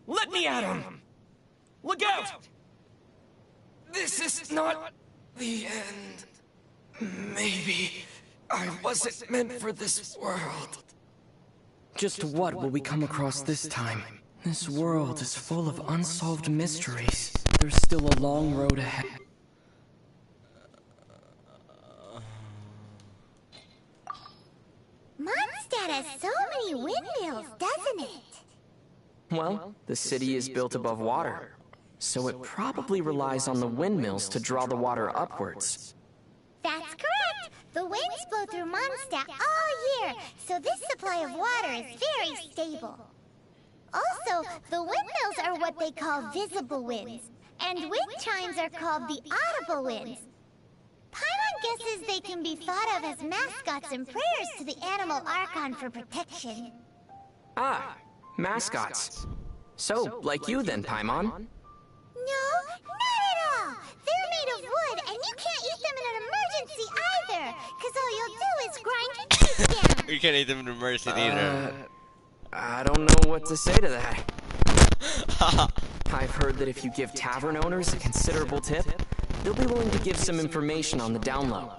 Let me at him! Look out! This is not the end. Maybe I wasn't meant for this world. Just what will we come across this time? This world is full of unsolved mysteries. There's still a long road ahead. Mondstadt has so many windmills, doesn't it? Well, the city is built above water, so it probably relies on the windmills to draw the water upwards. That's correct! The winds blow through Mondstadt all year, so this supply of water is very stable. Also, the windmills are what they call visible winds, and wind chimes are called the audible winds. Paimon guesses they can be thought of as mascots and prayers to the animal Archon for protection. Ah, mascots. So, like you then, Paimon? No, not at all! They're made of wood, and you can't eat them in an emergency either, because all you'll do is grind your teeth down! You can't eat them in an emergency either. I don't know what to say to that. I've heard that if you give tavern owners a considerable tip, they'll be willing to give some information on the down low.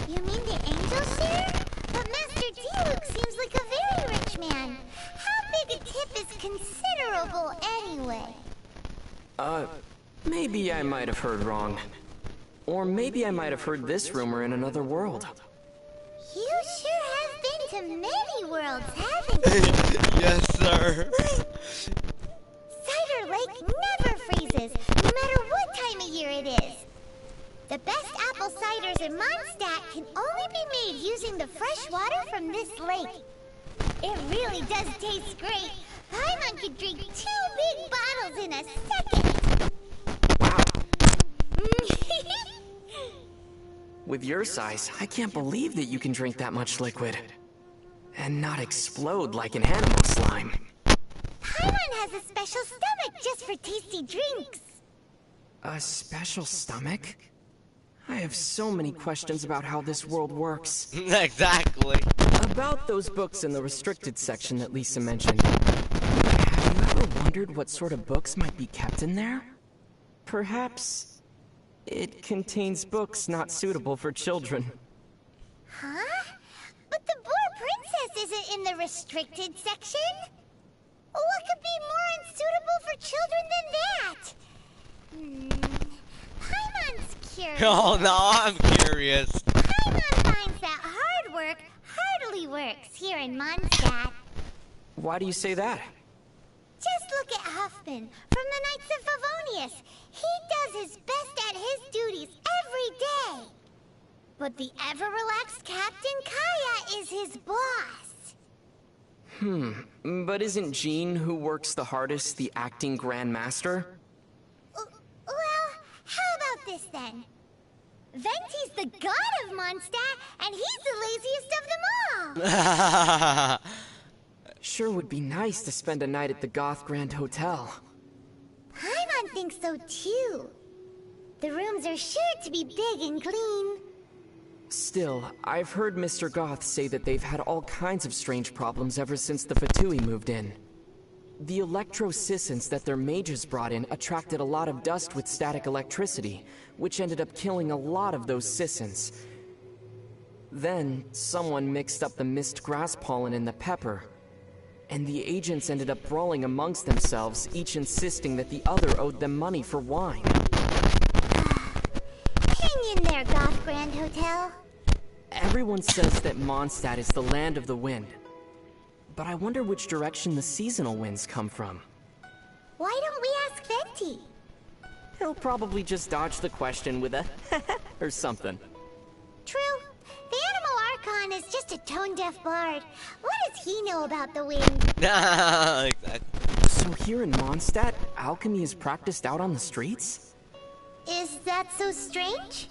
You mean the angel share? But Master Diluc seems like a very rich man. How big a tip is considerable anyway? Maybe I might have heard wrong. Or maybe I might have heard this rumor in another world. You sure have been to many worlds, haven't you? Yes, sir. Cider Lake never freezes, no matter what time of year it is. The best apple ciders in Mondstadt can only be made using the fresh water from this lake. It really does taste great. Paimon could drink 2 big bottles in a second. Wow. With your size, I can't believe that you can drink that much liquid. And not explode like an animal slime. Paimon has a special stomach just for tasty drinks. A special stomach? I have so many questions about how this world works. Exactly. About those books in the restricted section that Lisa mentioned. Have you ever wondered what sort of books might be kept in there? Perhaps it contains books not suitable for children. Huh? But the Boar Princess isn't in the restricted section? What could be more unsuitable for children than that? Paimon's curious. Oh, no, I'm curious. Paimon finds that hard work hardly works here in Mondstadt. Why do you say that? Just look at Huffman from the Knights of Favonius. He does his best at his duties every day. But the ever-relaxed Captain Kaya is his boss. But isn't Jean, who works the hardest, the acting Grand Master? Well, how about this then? Venti's the god of Mondstadt, and he's the laziest of them all. Sure would be nice to spend a night at the Goth Grand Hotel. Paimon thinks so too. The rooms are sure to be big and clean. Still, I've heard Mr. Goth say that they've had all kinds of strange problems ever since the Fatui moved in. The electro-sissons that their mages brought in attracted a lot of dust with static electricity, which ended up killing a lot of those sissons. Then, someone mixed up the mist grass pollen in the pepper. and the agents ended up brawling amongst themselves, each insisting that the other owed them money for wine. Hang in there, Goth Grand Hotel. Everyone says that Mondstadt is the land of the wind. But I wonder which direction the seasonal winds come from. Why don't we ask Venti? He'll probably just dodge the question with a or something. True. The Animal Archon is just a tone-deaf bard. What does he know about the wind? Exactly. So here in Mondstadt, alchemy is practiced out on the streets? Is that so strange?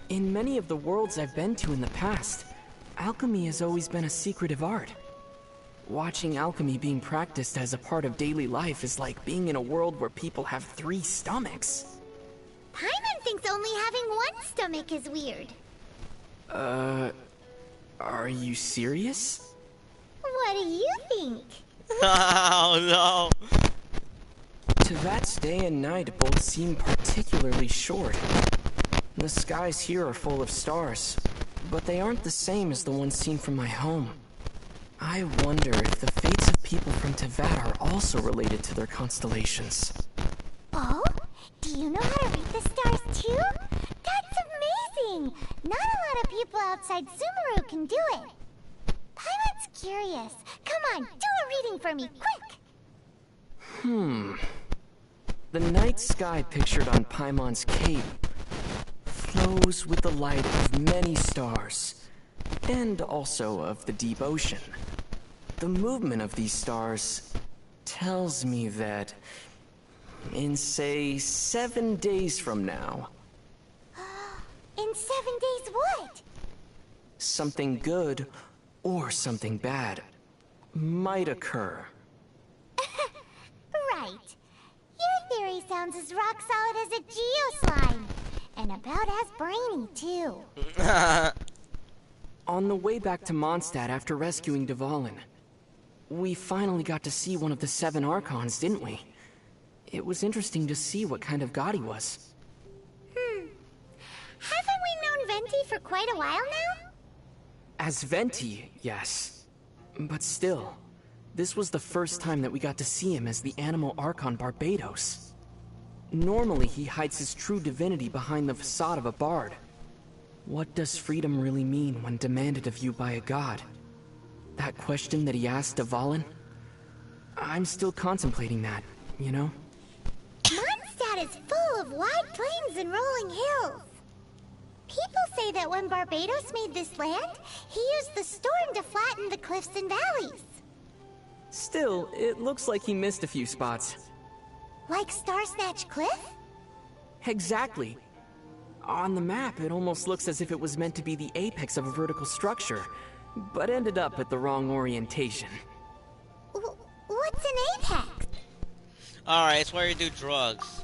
In many of the worlds I've been to in the past, alchemy has always been a secretive art. Watching alchemy being practiced as a part of daily life is like being in a world where people have 3 stomachs. Paimon thinks only having one stomach is weird. Are you serious? What do you think? Oh no. Tevat's day and night both seem particularly short. The skies here are full of stars, but they aren't the same as the ones seen from my home. I wonder if the fates of people from Tevat are also related to their constellations. Oh? Do you know how to read the stars too? That's amazing! Not a lot of people outside Sumeru can do it. Paimon's curious. Come on, do a reading for me, quick! The night sky pictured on Paimon's cape flows with the light of many stars, and also of the deep ocean. The movement of these stars tells me that in, say, 7 days from now, In 7 days what? something good or something bad might occur. Right. Your theory sounds as rock solid as a geoslime. And about as brainy, too. On the way back to Mondstadt after rescuing Dvalin, we finally got to see one of the 7 Archons, didn't we? It was interesting to see what kind of god he was. Haven't we known Venti for quite a while now? As Venti, yes. But still, this was the first time that we got to see him as the Animal Archon Barbados. Normally, he hides his true divinity behind the facade of a bard. What does freedom really mean when demanded of you by a god? That question that he asked Dvalin? I'm still contemplating that, you know? Mondstadt is full of wide plains and rolling hills. People say that when Barbados made this land, he used the storm to flatten the cliffs and valleys. Still, it looks like he missed a few spots. Like Star Snatch Cliff? Exactly. On the map, it almost looks as if it was meant to be the apex of a vertical structure, but ended up at the wrong orientation. What's an apex? Alright, it's where you do drugs.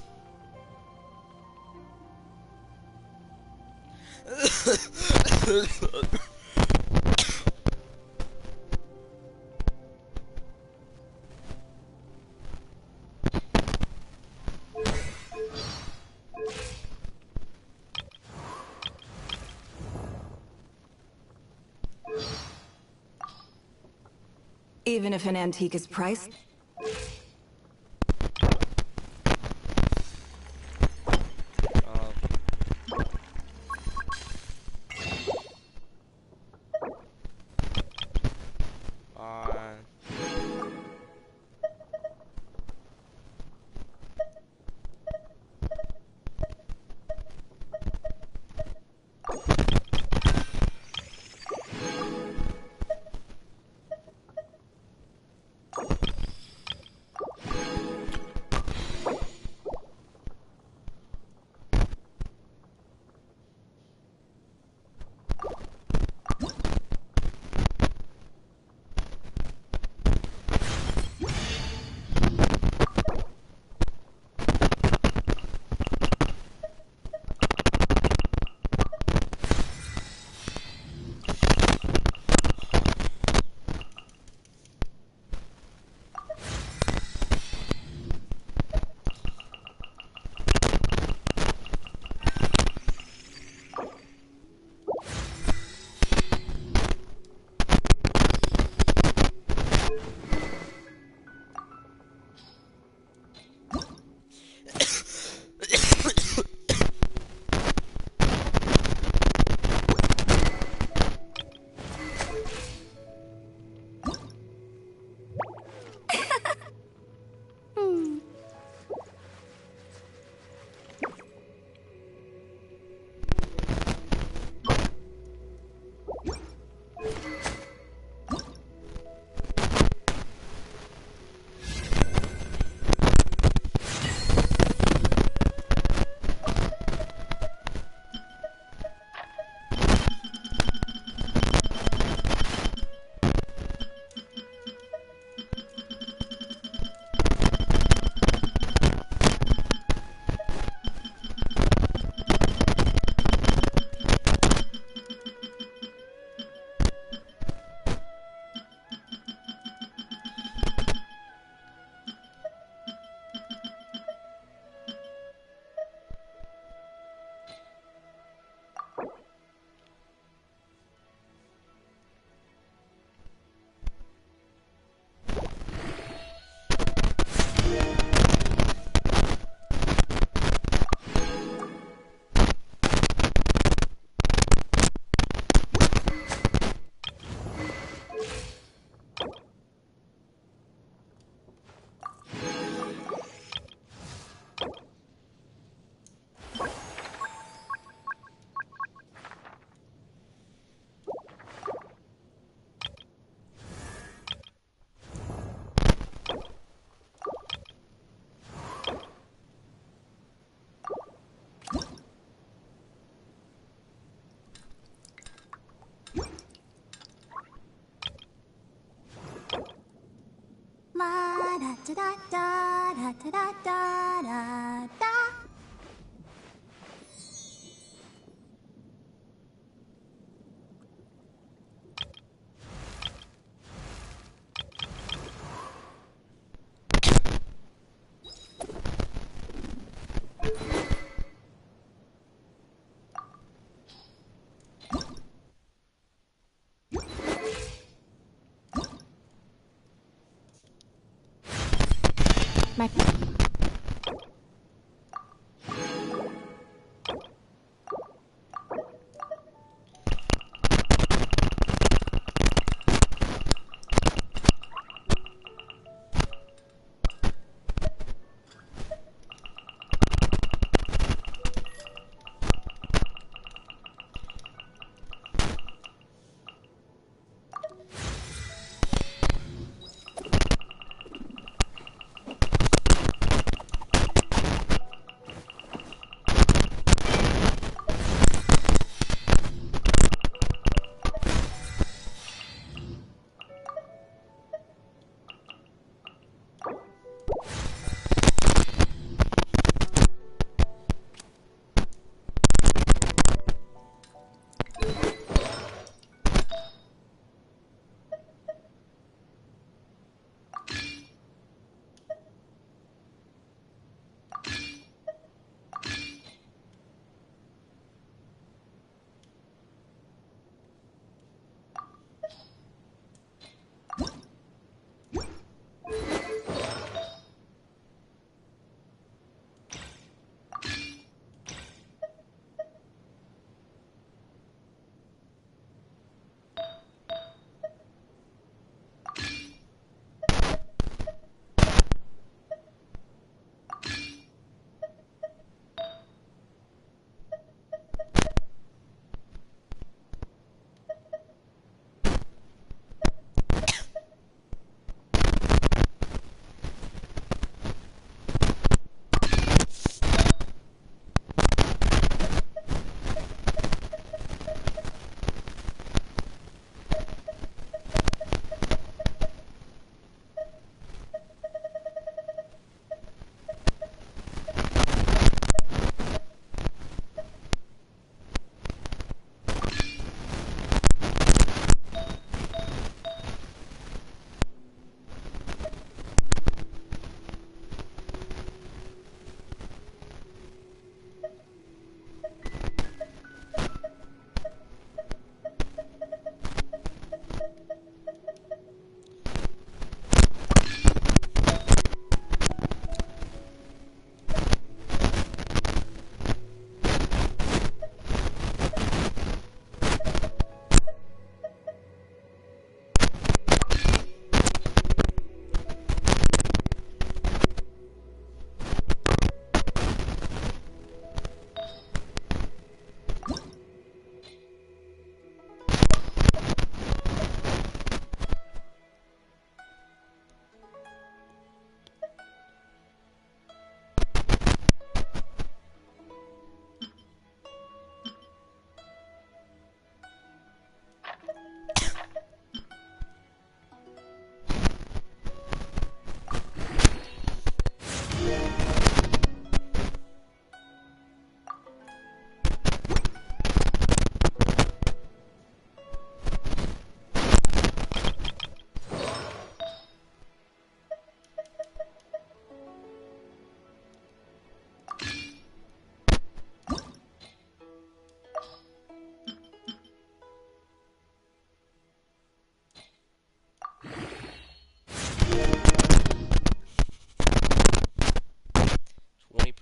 Even if an antique is priced? da da da da da da da da. My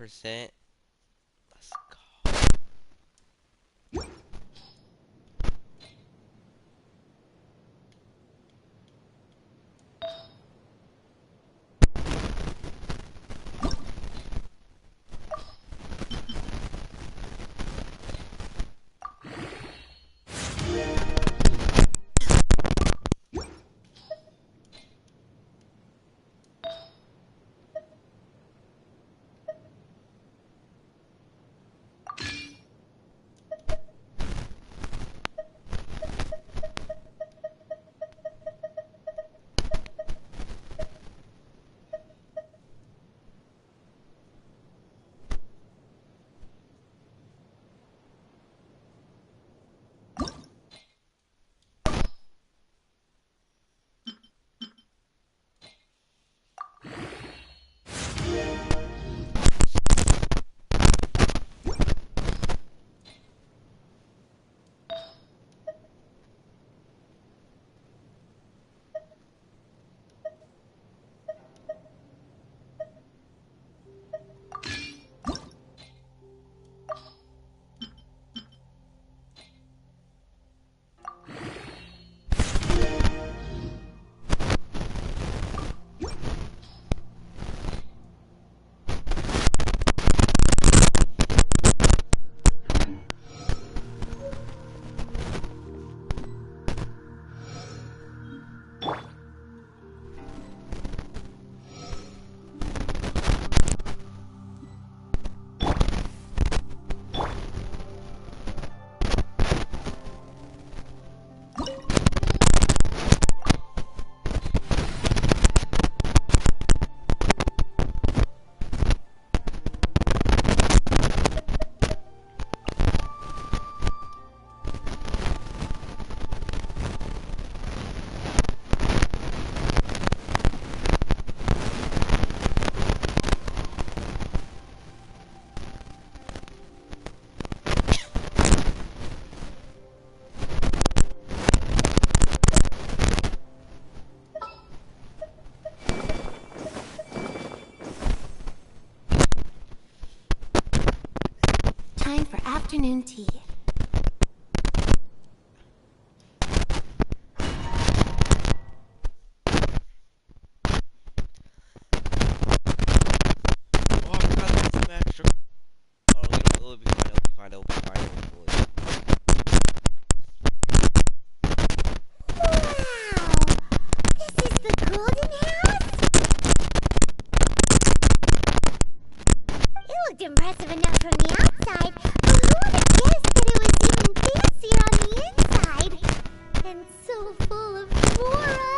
percent. Let's go. for afternoon tea. Oh, I forgot to get some extra. Oh, it'll be fine. It'll be fine. It'll be fine. Hopefully. Wow! This is the golden house? It looked impressive enough from the outside, but who would have guessed that it was even fancier on the inside? And so full of Mora!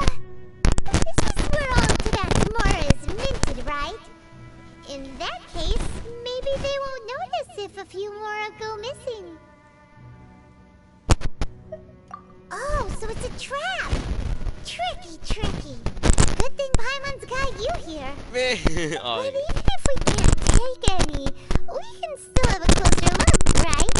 This is where all of Tibet's Mora is minted, right? In that case, maybe they won't notice if a few Mora go missing. Oh, so it's a trap! Tricky, tricky. Good thing Paimon's got you here. Oh, But even if we can't take any, we can still have a closer look, right?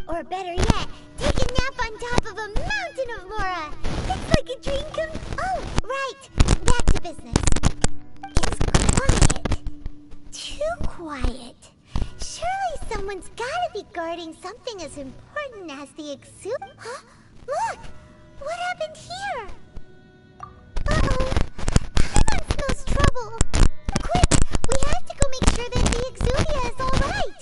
Or better yet, take a nap on top of a mountain of Mora. It's like a dream come... Oh, right. Back to business. It's quiet. Too quiet. Surely someone's gotta be guarding something as important as the exu... Huh? Look! What happened here? Uh-oh. Paimon smells trouble. Quick! We have to go make sure that the Exuvia is alright.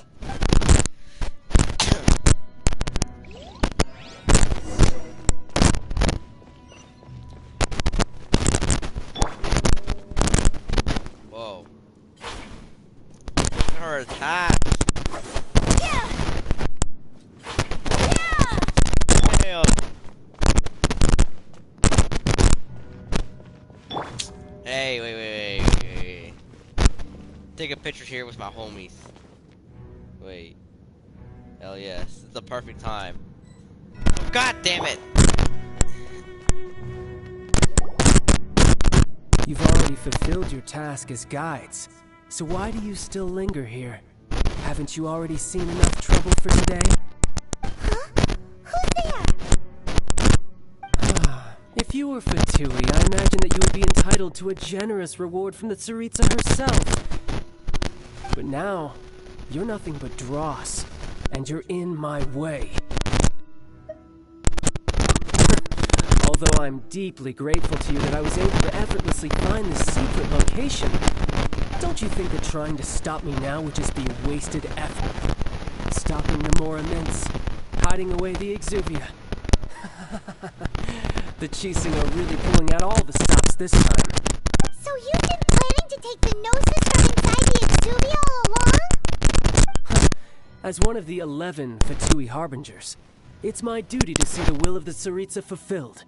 whoa. Her attack. Yeah! Damn. Hey, wait. Take a picture here with my homies. Wait. Hell yes. It's the perfect time. God damn it! You've already fulfilled your task as guides, so why do you still linger here? Haven't you already seen enough trouble for today? Huh? Who's there? If you were Fatui, I imagine that you would be entitled to a generous reward from the Tsaritsa herself. But now, you're nothing but dross, and you're in my way. Although I'm deeply grateful to you that I was able to effortlessly find this secret location, don't you think that trying to stop me now would just be wasted effort? Stopping the Mora Mints, hiding away the Exuvia. The Chising are really pulling out all the stops this time. So you've been planning to take the Gnosis from inside the Exuvia all along? As one of the 11 Fatui Harbingers, it's my duty to see the will of the Tsaritsa fulfilled.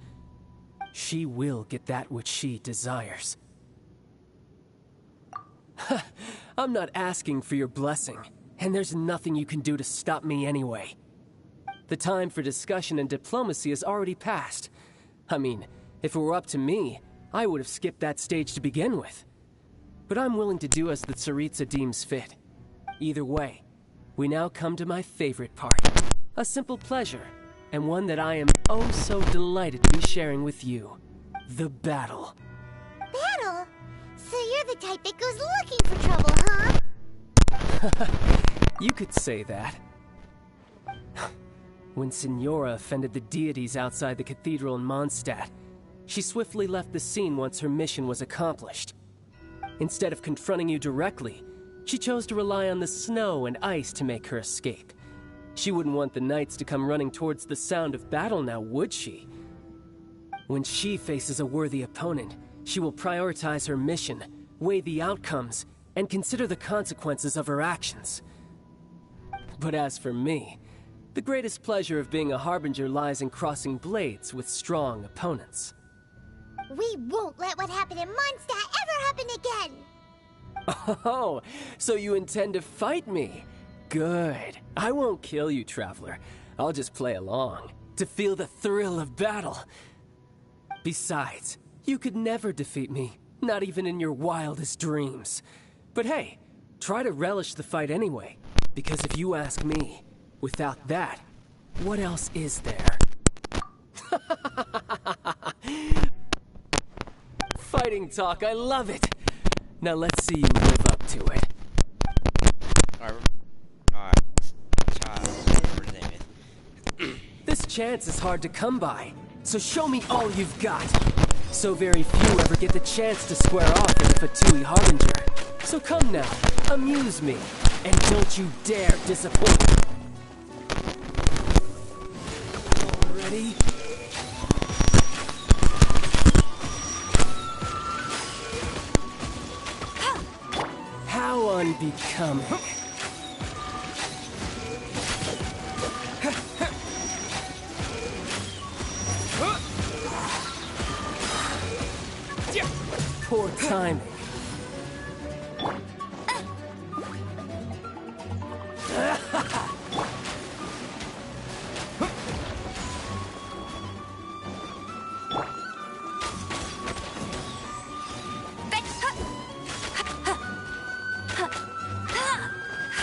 She will get that which she desires. I'm not asking for your blessing, and there's nothing you can do to stop me anyway. The time for discussion and diplomacy has already passed. I mean, if it were up to me, I would have skipped that stage to begin with. But I'm willing to do as the Tsaritsa deems fit. Either way, we now come to my favorite part. A simple pleasure, and one that I am oh so delighted to be sharing with you. The battle. Battle? So you're the type that goes looking for trouble, huh? You could say that. When Signora offended the deities outside the cathedral in Mondstadt, she swiftly left the scene once her mission was accomplished. Instead of confronting you directly, she chose to rely on the snow and ice to make her escape. She wouldn't want the knights to come running towards the sound of battle now, would she? When she faces a worthy opponent, she will prioritize her mission, weigh the outcomes, and consider the consequences of her actions. But as for me, the greatest pleasure of being a Harbinger lies in crossing blades with strong opponents. We won't let what happened in Mondstadt ever happen again! Oh, so you intend to fight me? Good. I won't kill you, Traveler. I'll just play along, to feel the thrill of battle. Besides, you could never defeat me, not even in your wildest dreams. But hey, try to relish the fight anyway, because if you ask me, without that, what else is there? Fighting talk, I love it! Now let's see you live up to it. Alright. chance is hard to come by, so show me all you've got. So very few ever get the chance to square off with a Fatui Harbinger. So come now, amuse me, and don't you dare disappoint me. Ready? How unbecoming. Poor timing.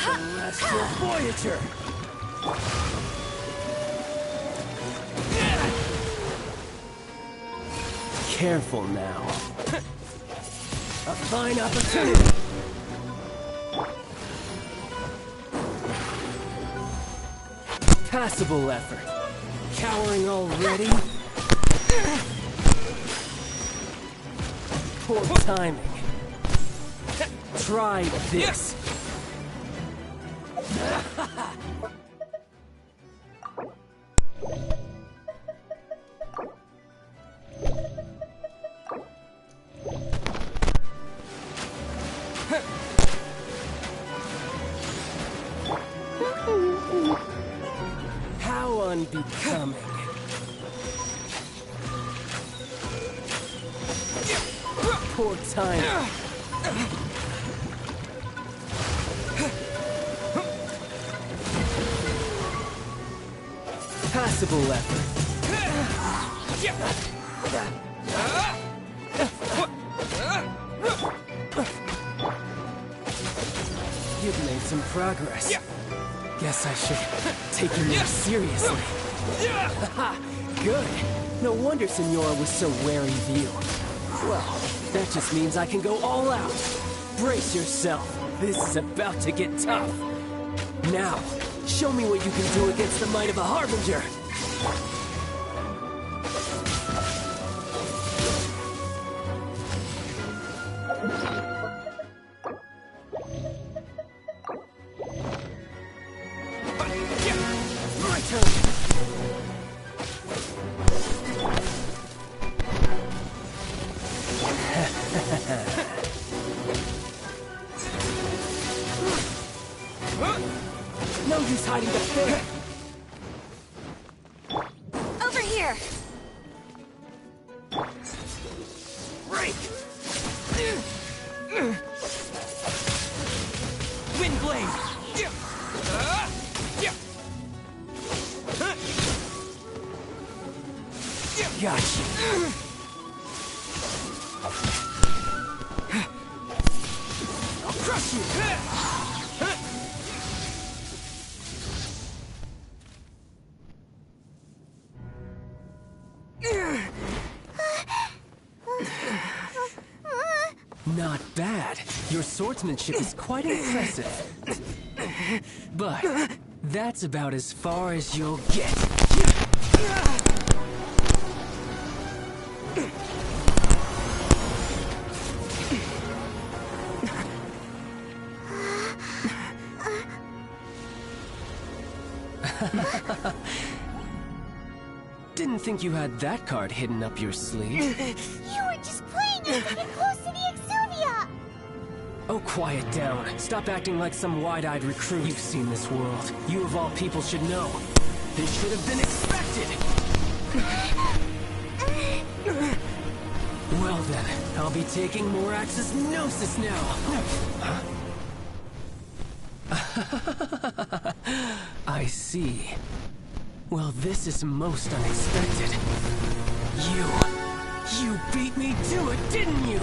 Celestial Voyager! Careful now. A fine opportunity! Passable effort. Cowering already? Poor timing. Try this. How unbecoming. Poor timing. Passable effort. You've made some progress. Guess I should take you more seriously. Good. No wonder Senora was so wary of you. Well, that just means I can go all out. Brace yourself. This is about to get tough. Now, show me what you can do against the might of a Harbinger. My turn. No use hiding the thing. Over here! Break! Wind blade! Gotcha. I'll crush you! Not bad. Your swordsmanship is quite impressive. But that's about as far as you'll get. Didn't think you had that card hidden up your sleeve. You were just playing us to get close to the Exuvia! Oh, quiet down. Stop acting like some wide-eyed recruit. You've seen this world. You of all people should know. This should have been expected! Well then, I'll be taking Morax's Gnosis now! I see. Well, this is most unexpected. You beat me to it, didn't you?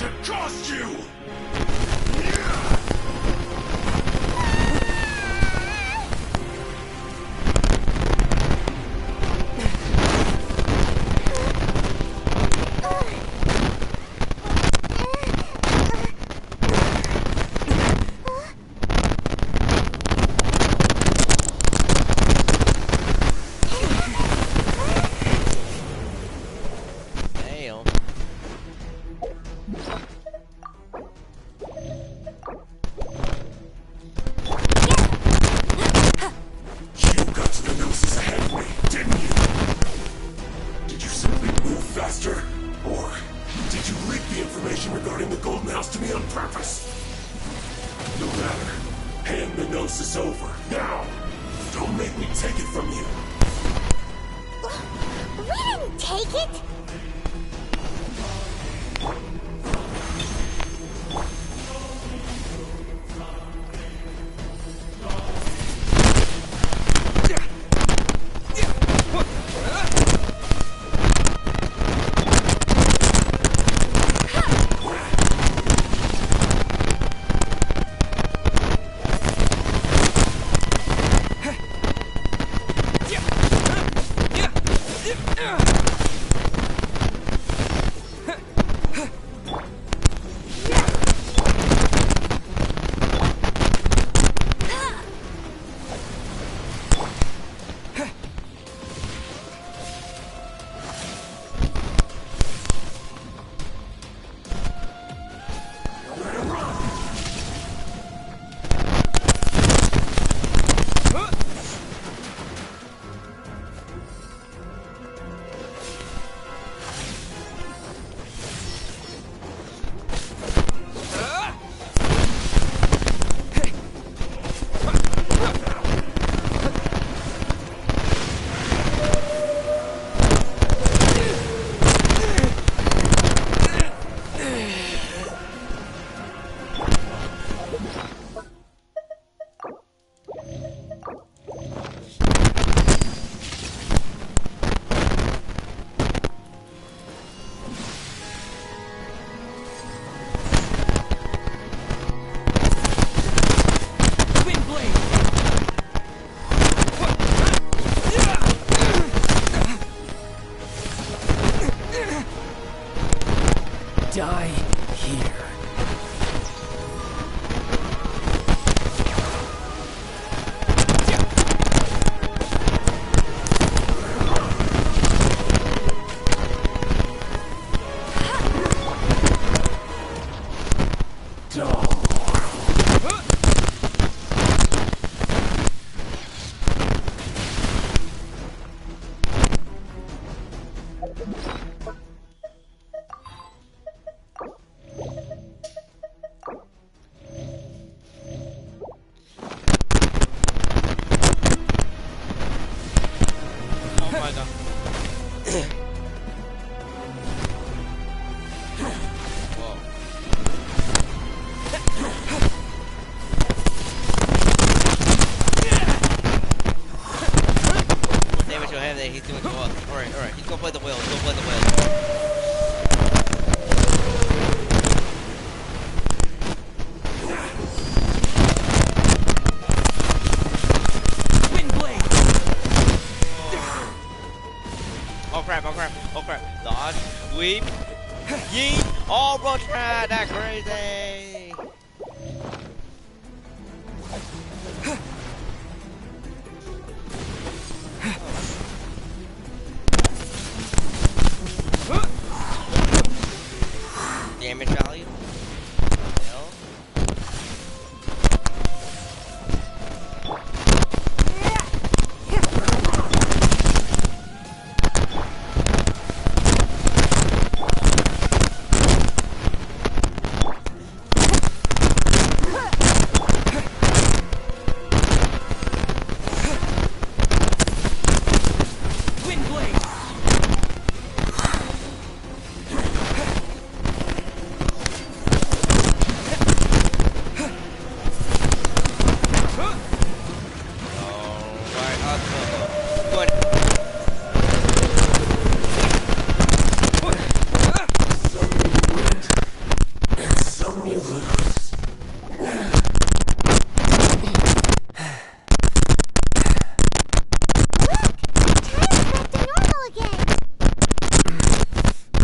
to cost you! Die here. He's doing well. Alright. He's gonna play the whale. He's gonna play the whale. Oh crap. Dodge, sweep, yeet, all rush ride, that crazy. Damage value? Hell?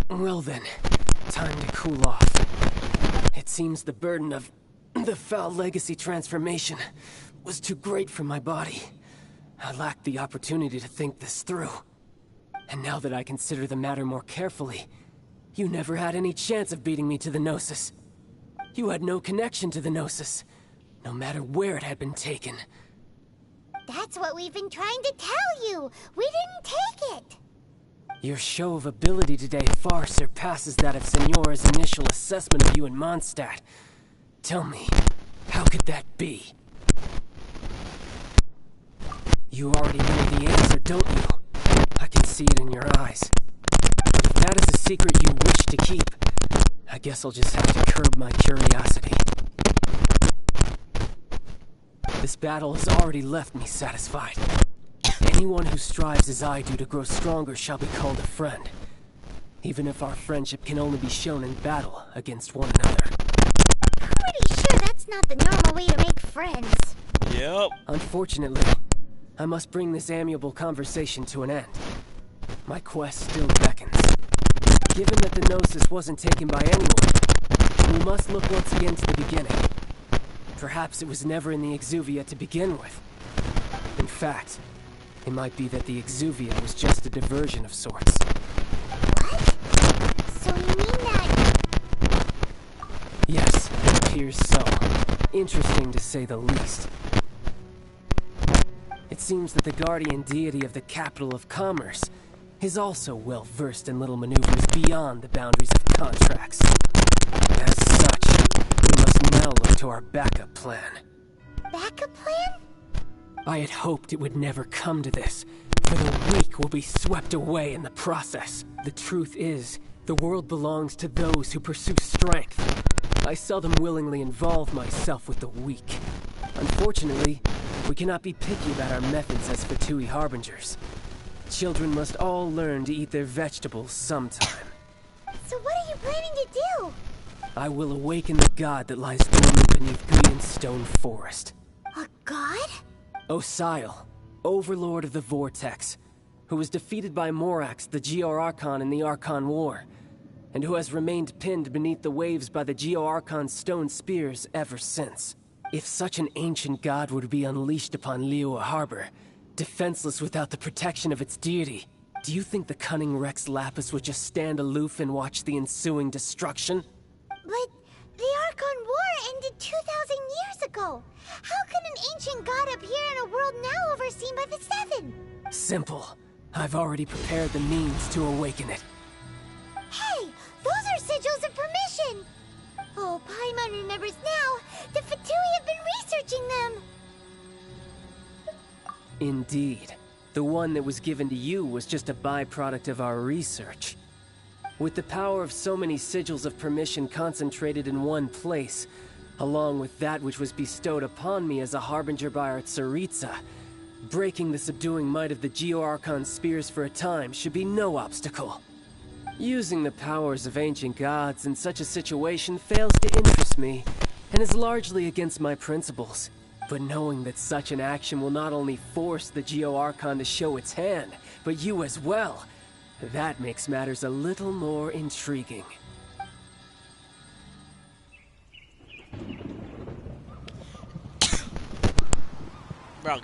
Well then, time to cool off. It seems the burden of the foul legacy transformation was too great for my body. I lacked the opportunity to think this through. And now that I consider the matter more carefully, you never had any chance of beating me to the Gnosis. You had no connection to the Gnosis, no matter where it had been taken. That's what we've been trying to tell you! We didn't take it! Your show of ability today far surpasses that of Senora's initial assessment of you in Mondstadt. Tell me, how could that be? You already know the answer, don't you? I can see it in your eyes. If that is a secret you wish to keep, I guess I'll just have to curb my curiosity. This battle has already left me satisfied. Anyone who strives as I do to grow stronger shall be called a friend, even if our friendship can only be shown in battle against one another. Pretty sure that's not the normal way to make friends. Yep. Unfortunately, I must bring this amiable conversation to an end. My quest still beckons. Given that the Gnosis wasn't taken by anyone, we must look once again to the beginning. Perhaps it was never in the Exuvia to begin with. In fact, it might be that the Exuvia was just a diversion of sorts. What? So you mean that... Yes, it appears so. Interesting to say the least. It seems that the guardian deity of the capital of commerce is also well versed in little maneuvers beyond the boundaries of contracts. As such, we must now look to our backup plan. Backup plan? I had hoped it would never come to this, for the weak will be swept away in the process. The truth is, the world belongs to those who pursue strength. I seldom willingly involve myself with the weak. Unfortunately, we cannot be picky about our methods as Fatui Harbingers. Children must all learn to eat their vegetables sometime. So what are you planning to do? I will awaken the god that lies dormant beneath Greenstone Forest. A god? Osial, Overlord of the Vortex, who was defeated by Morax, the Geo-Archon in the Archon War, and who has remained pinned beneath the waves by the Geo-Archon's stone spears ever since. If such an ancient god were to be unleashed upon Liyue Harbor, defenseless without the protection of its deity, do you think the cunning Rex Lapis would just stand aloof and watch the ensuing destruction? But the Archon War ended 2,000 years ago. How can an ancient god appear in a world now overseen by the Seven? Simple. I've already prepared the means to awaken it. Hey, those are sigils of permission! Oh, Paimon remembers now. The Fatui have been researching them. Indeed. The one that was given to you was just a byproduct of our research. With the power of so many sigils of permission concentrated in one place, along with that which was bestowed upon me as a harbinger by our Tsaritsa, breaking the subduing might of the Geo-Archon spears for a time should be no obstacle. Using the powers of ancient gods in such a situation fails to interest me, and is largely against my principles. But knowing that such an action will not only force the Geo-Archon to show its hand, but you as well, that makes matters a little more intriguing. Bro.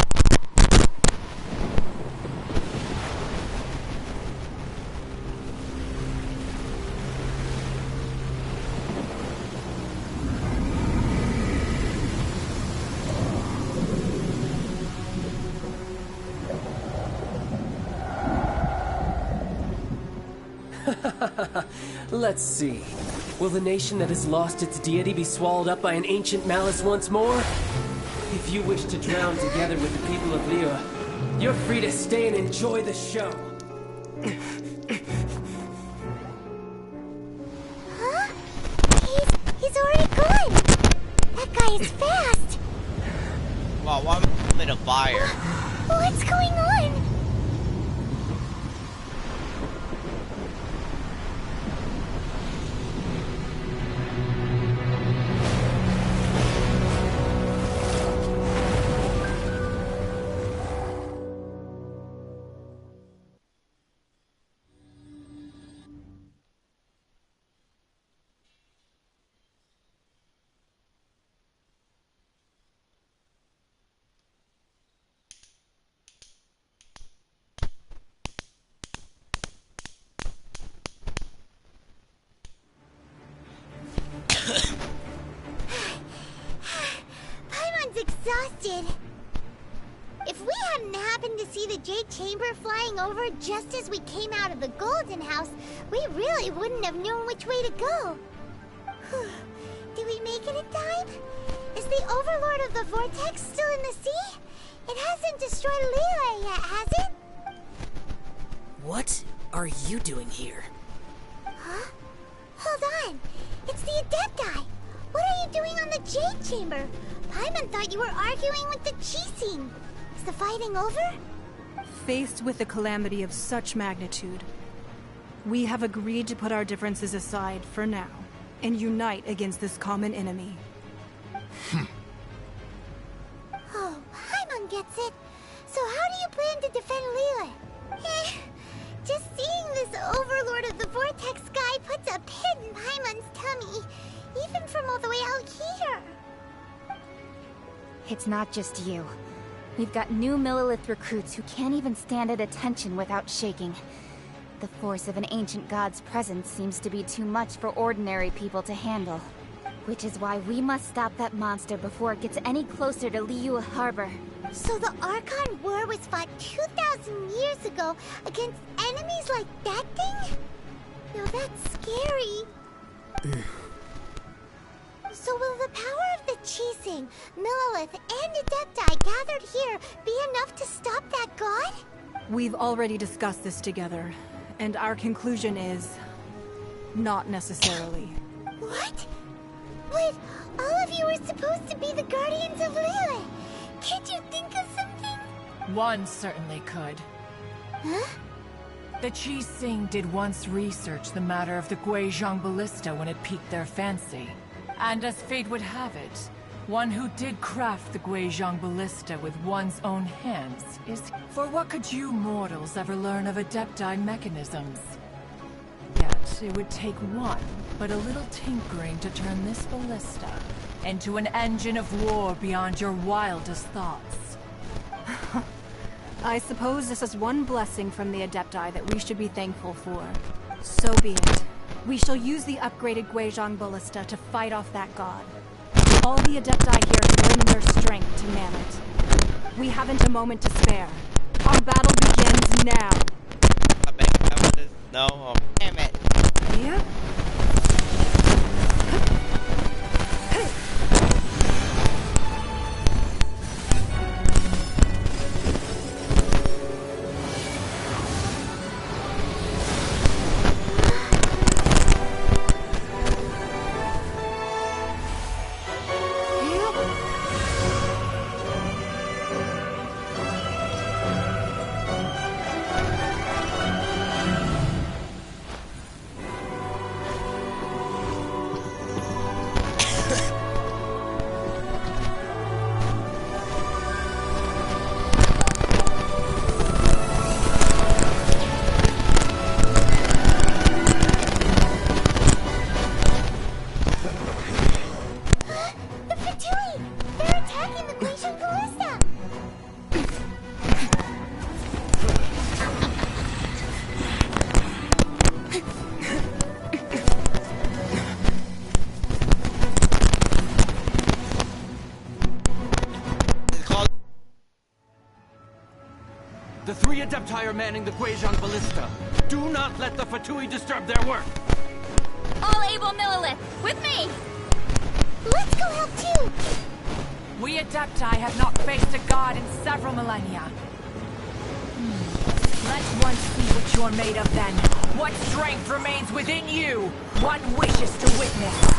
Let's see. Will the nation that has lost its deity be swallowed up by an ancient malice once more? If you wish to drown together with the people of Liyue, you're free to stay and enjoy the show. Huh? He's already gone! That guy is fast! Wow, why am I in a fire? What's going on? did. If we hadn't happened to see the Jade Chamber flying over just as we came out of the Golden House, we really wouldn't have known which way to go. Did we make it in time? Is the Overlord of the Vortex still in the sea? It hasn't destroyed Liyue yet, has it? What are you doing here? Huh? Hold on. It's the Adepti. What are you doing on the Jade Chamber? Paimon thought you were arguing with the Chising. Is the fighting over? Faced with a calamity of such magnitude, we have agreed to put our differences aside for now and unite against this common enemy. Oh, Paimon gets it. So how do you plan to defend Liyue? Just seeing this Overlord of the Vortex guy puts a pit in Paimon's tummy, even from all the way out here. It's not just you. We've got new Millilith recruits who can't even stand at attention without shaking. The force of an ancient god's presence seems to be too much for ordinary people to handle. Which is why we must stop that monster before it gets any closer to Liyue Harbor. So the Archon War was fought 2,000 years ago against enemies like that thing? Now that's scary. So will the power of the Chising, Millilith, and Adepti gathered here be enough to stop that god? We've already discussed this together, and our conclusion is... not necessarily. What? But all of you were supposed to be the guardians of Liyue. Can't you think of something? One certainly could. Huh? The Chising did once research the matter of the Guizhong Ballista when it piqued their fancy. And as fate would have it, one who did craft the Guizhong Ballista with one's own hands is... For what could you mortals ever learn of Adepti mechanisms? Yet, it would take one, but a little tinkering to turn this ballista into an engine of war beyond your wildest thoughts. I suppose this is one blessing from the Adepti that we should be thankful for. So be it. We shall use the upgraded Guizhong Ballista to fight off that god. All the Adepti here can lend their strength to man it. We haven't a moment to spare. Our battle begins now. No, oh, damn it. Yep. The three Adepti are manning the Guizhong Ballista. Do not let the Fatui disturb their work! All able Millilith, with me! Let's go help too! We Adepti have not faced a god in several millennia. Let's once see what you're made of then. What strength remains within you? One wishes to witness.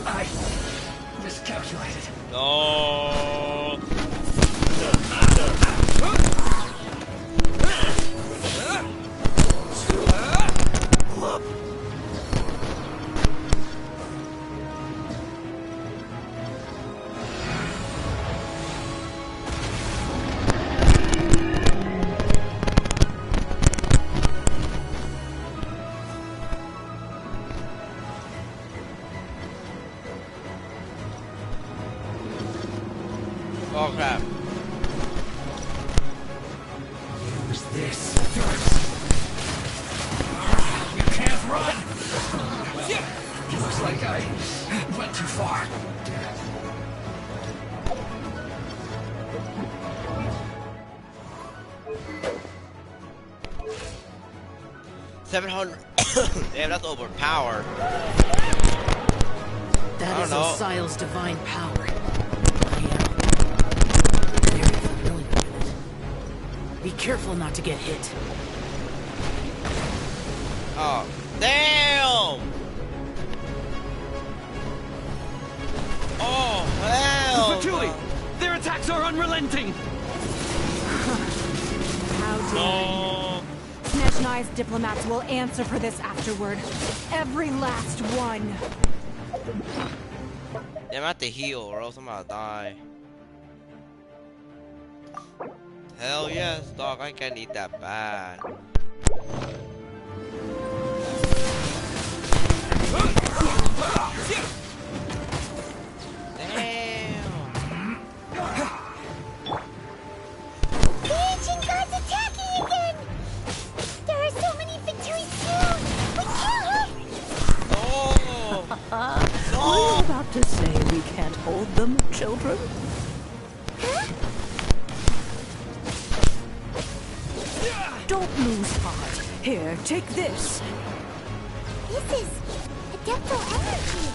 I miscalculated. No. Oh crap. Use this first. 700. Damn, that's overpowered. That is know. Osial's divine power. I am very familiar with it. Be careful not to get hit. Oh, damn! Oh, hell! The Fatui! Their attacks are unrelenting! How dare you? Snezhnai's diplomats will answer for this afterward. Every last one. Yeah, I'm at the heal or else I'm gonna die. Hell yes, dog, I can't eat that bad. Damn! The ancient god's attacking again! There are so many Fatui too! We can't! Oh! Were you about to say we can't hold them, children? Don't lose heart. Here, take this. This is adeptal energy.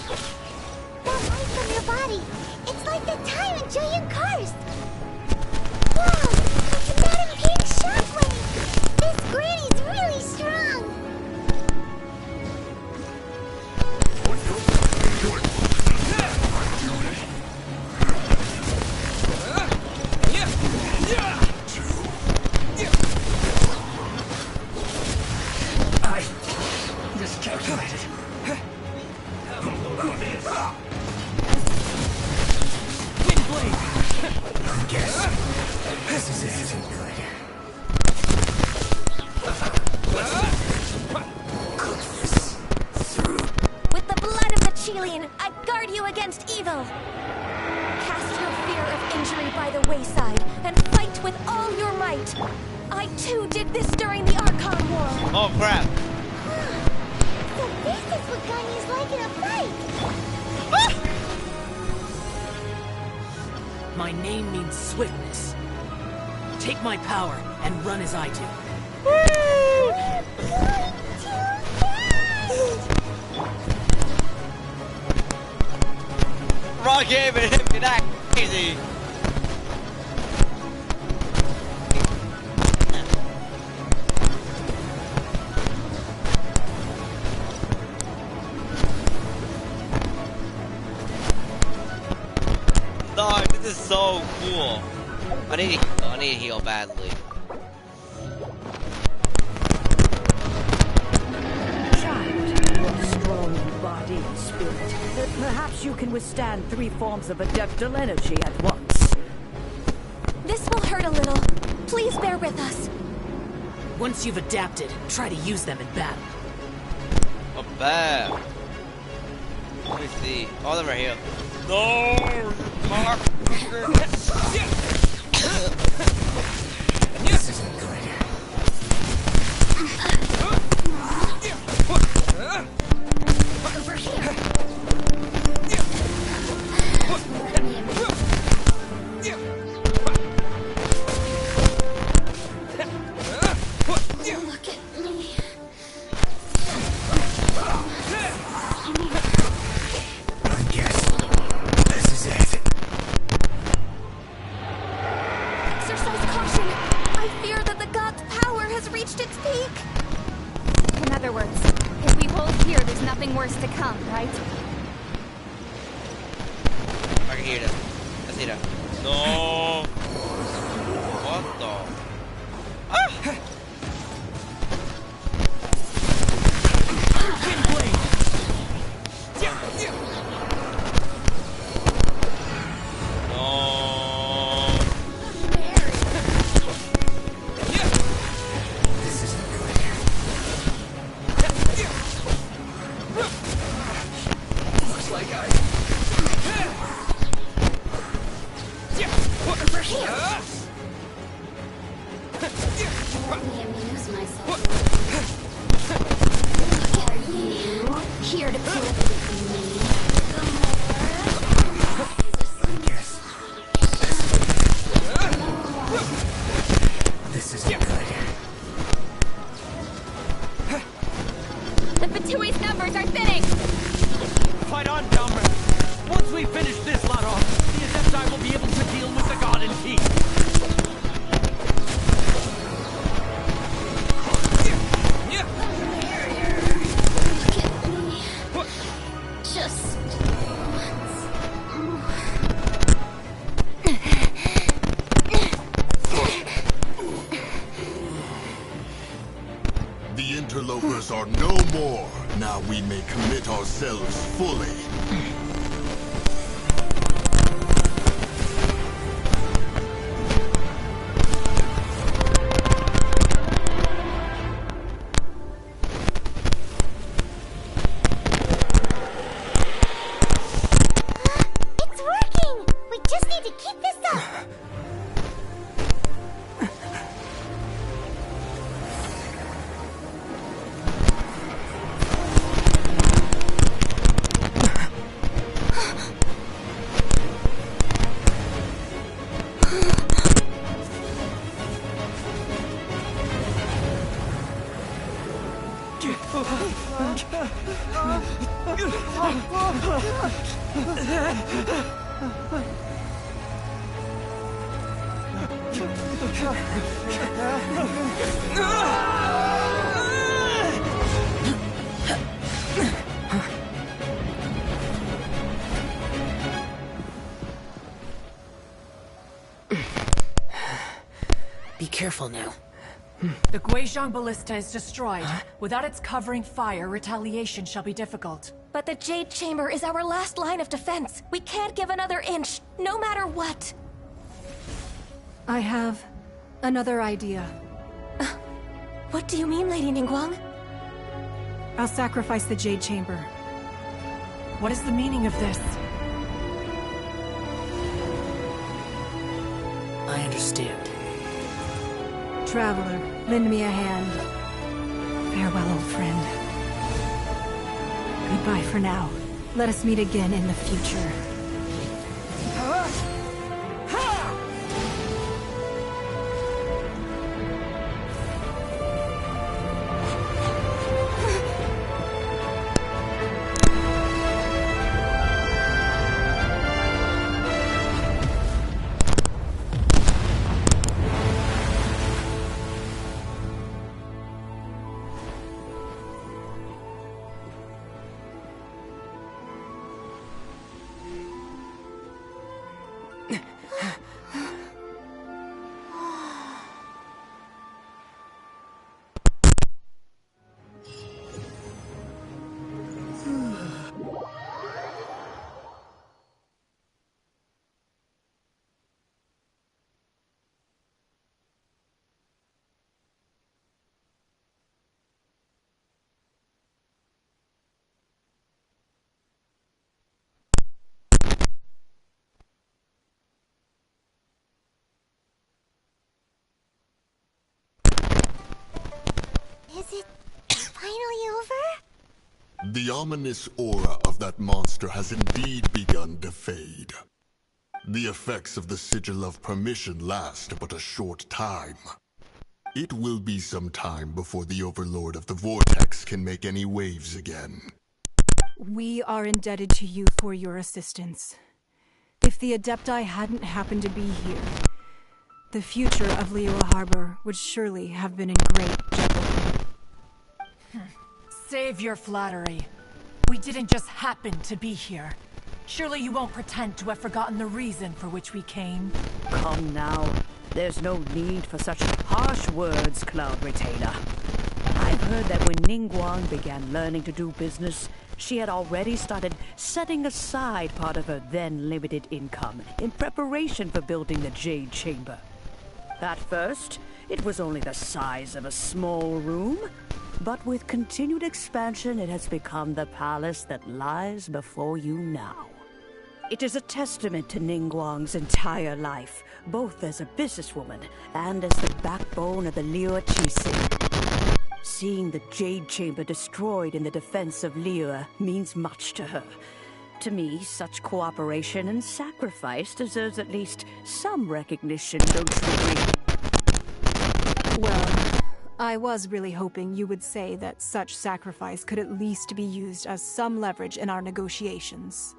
That light from your body. It's like the time in Julian Karst. Wow, it's Madam Pig's shockwave. This granny's really strong. I miscalculated. Windblade! I guess this is it. Cook this through. With the blood of the Chilean, I guard you against evil. Cast your fear of injury by the wayside and fight with all your might. I too did this during the Archon War. Oh crap! So this is what Ganya's like in a fight. My name means swiftness. Take my power and run as I do. We're going too fast. Wrong game and hit me that crazy. Dog, this is so cool. I need to heal badly. Child, you are strong in body and spirit. Perhaps you can withstand 3 forms of adeptal energy at once. This will hurt a little. Please bear with us. Once you've adapted, try to use them in battle. Oh, bad. Let me see. All of them are here. No! Mark! This isn't good. Over here. Look at me. I guess this is it. Exercise caution. I fear that the god's power has reached its peak. In other words, if we hold here, there's nothing worse to come, right? I can hear them. I see them. No! What the? Ah! No! This isn't good. Looks like I... Over here. are no more. Now we may commit ourselves fully. It's working! We just need to keep this up! Be careful now. The Guizhong Ballista is destroyed. Without its covering fire, retaliation shall be difficult. But the Jade Chamber is our last line of defense. We can't give another inch, no matter what. I have another idea. What do you mean, Lady Ningguang? I'll sacrifice the Jade Chamber. What is the meaning of this? I understand. Traveler, lend me a hand. Farewell, old friend. Goodbye for now. Let us meet again in the future. Is it finally over? The ominous aura of that monster has indeed begun to fade. The effects of the Sigil of Permission last but a short time. It will be some time before the Overlord of the Vortex can make any waves again. We are indebted to you for your assistance. If the Adepti hadn't happened to be here, the future of Liyue Harbor would surely have been in great jeopardy. Save your flattery. We didn't just happen to be here. Surely you won't pretend to have forgotten the reason for which we came. Come now. There's no need for such harsh words, Cloud Retainer. I've heard that when Ningguang began learning to do business, she had already started setting aside part of her then limited income in preparation for building the Jade Chamber. At first, it was only the size of a small room, but with continued expansion, it has become the palace that lies before you now. It is a testament to Ningguang's entire life, both as a businesswoman and as the backbone of the Liyue Qixing. Seeing the Jade Chamber destroyed in the defense of Liyue means much to her. To me, such cooperation and sacrifice deserves at least some recognition, don't you agree? Well, I was really hoping you would say that such sacrifice could at least be used as some leverage in our negotiations.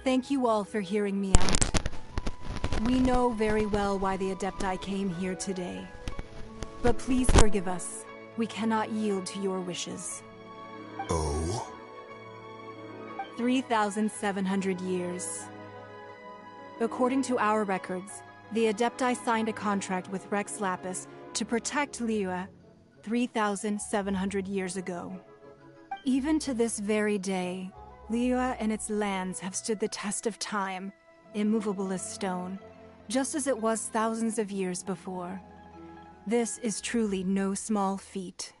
Thank you all for hearing me out. We know very well why the Adepti came here today. But please forgive us. We cannot yield to your wishes. Oh? 3,700 years. According to our records, the Adepti signed a contract with Rex Lapis to protect Liyue 3,700 years ago. Even to this very day, Liyue and its lands have stood the test of time, immovable as stone, just as it was thousands of years before. This is truly no small feat.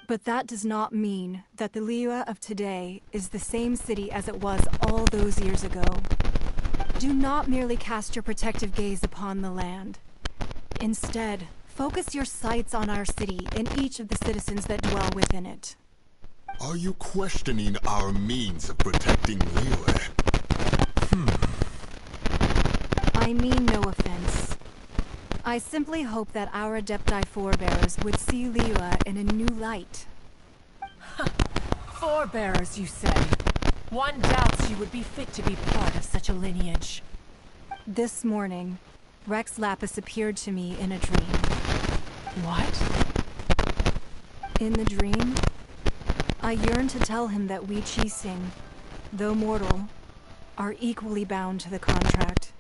But that does not mean that the Liyue of today is the same city as it was all those years ago. Do not merely cast your protective gaze upon the land. Instead, focus your sights on our city and each of the citizens that dwell within it. Are you questioning our means of protecting Liyue? I mean no offense. I simply hope that our Adepti forebears would see Liyue in a new light. Forebearers, you say? One doubts you would be fit to be part of such a lineage. This morning, Rex Lapis appeared to me in a dream. What? In the dream, I yearned to tell him that we Qixing, though mortal, are equally bound to the contract.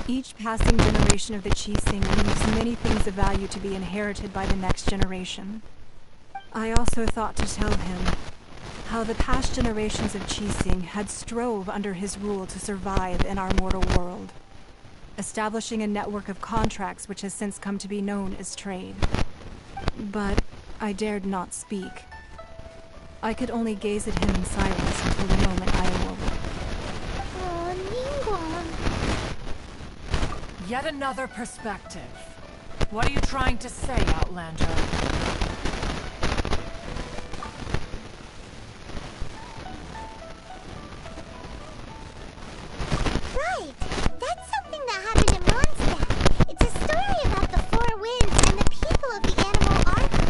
Each passing generation of the Qixing leaves many things of value to be inherited by the next generation. I also thought to tell him how the past generations of Qixing had strove under his rule to survive in our mortal world, establishing a network of contracts which has since come to be known as trade. But I dared not speak. I could only gaze at him in silence until the moment I awoke. Oh, Ningguang. Yet another perspective. What are you trying to say, Outlander? Right! That's something that happened in Mondstadt. It's a story about the Four Winds and the people of the Animal Archon.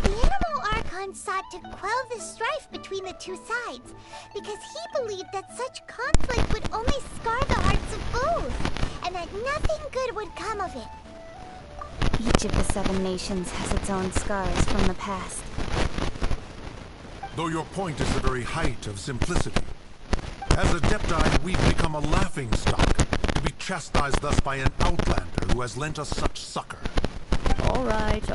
The Animal Archon sought to quell the strife between the two sides, because he believed that such conflict would only scar the hearts of both, and that nothing good would come of it. Each of the 7 nations has its own scars from the past. Though your point is the very height of simplicity. As Adepti, we've become a laughingstock, to be chastised thus by an outlander who has lent us such succor. All right.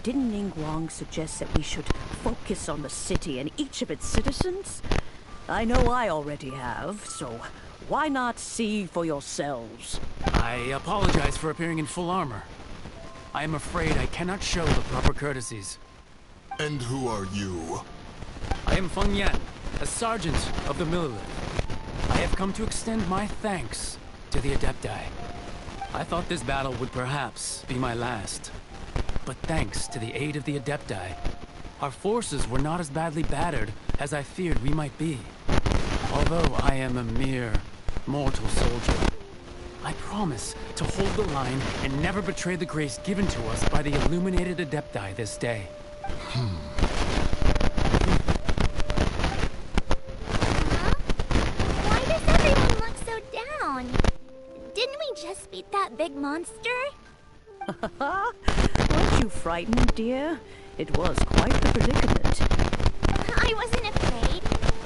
Didn't Ningguang suggest that we should focus on the city and each of its citizens? I know I already have, so why not see for yourselves? I apologize for appearing in full armor. I am afraid I cannot show the proper courtesies. And who are you? I am Feng Yan, a sergeant of the Millilith. I have come to extend my thanks to the Adepti. I thought this battle would perhaps be my last. But thanks to the aid of the Adepti, our forces were not as badly battered as I feared we might be. Although I am a mere mortal soldier, I promise to hold the line and never betray the grace given to us by the illuminated Adepti this day. Huh? Why does everyone look so down? Didn't we just beat that big monster? Weren't you frightened, dear? It was quite the predicament. I wasn't afraid.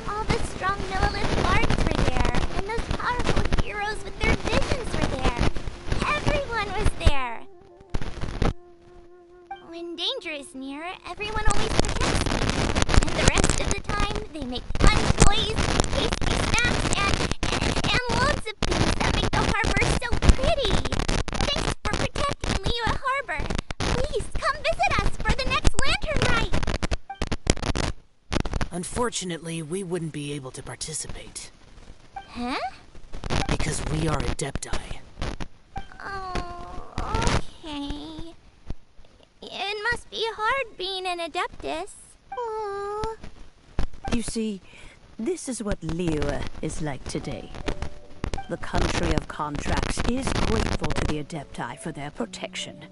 All the strong Millilith bards were there, and those powerful heroes with their visions were there. Everyone was there. When danger is near, everyone always protects me. And the rest of the time, they make fun toys, tasty snacks, and loads of things that make the harbor so pretty. Thanks for protecting Liyue Harbor. Please, come visit us for the next lantern rite. Unfortunately, we wouldn't be able to participate. Huh? Because we are Adepti. Oh, okay. It must be hard being an Adeptus. Aww. You see, this is what Liyue is like today. The country of contracts is grateful to the Adepti for their protection.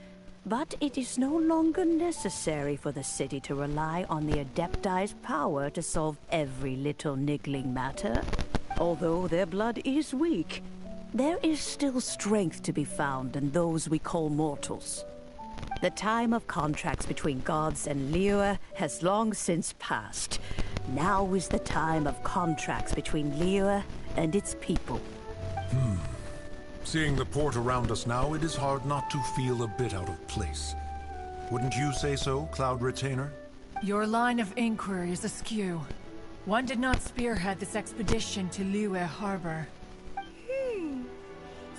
But it is no longer necessary for the city to rely on the Adepti's power to solve every little niggling matter. Although their blood is weak, there is still strength to be found in those we call mortals. The time of contracts between gods and Liyue has long since passed. Now is the time of contracts between Liyue and its people. Seeing the port around us now, it is hard not to feel a bit out of place. Wouldn't you say so, Cloud Retainer? Your line of inquiry is askew. One did not spearhead this expedition to Liyue Harbor.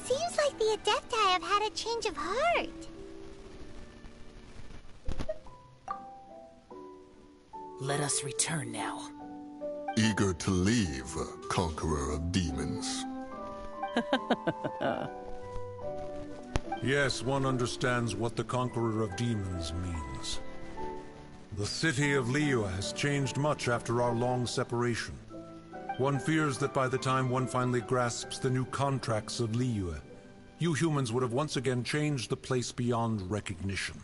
Seems like the Adepti have had a change of heart. Let us return now. Eager to leave, Conqueror of Demons. Yes, one understands what the Conqueror of Demons means. The city of Liyue has changed much after our long separation. One fears that by the time one finally grasps the new contracts of Liyue, you humans would have once again changed the place beyond recognition.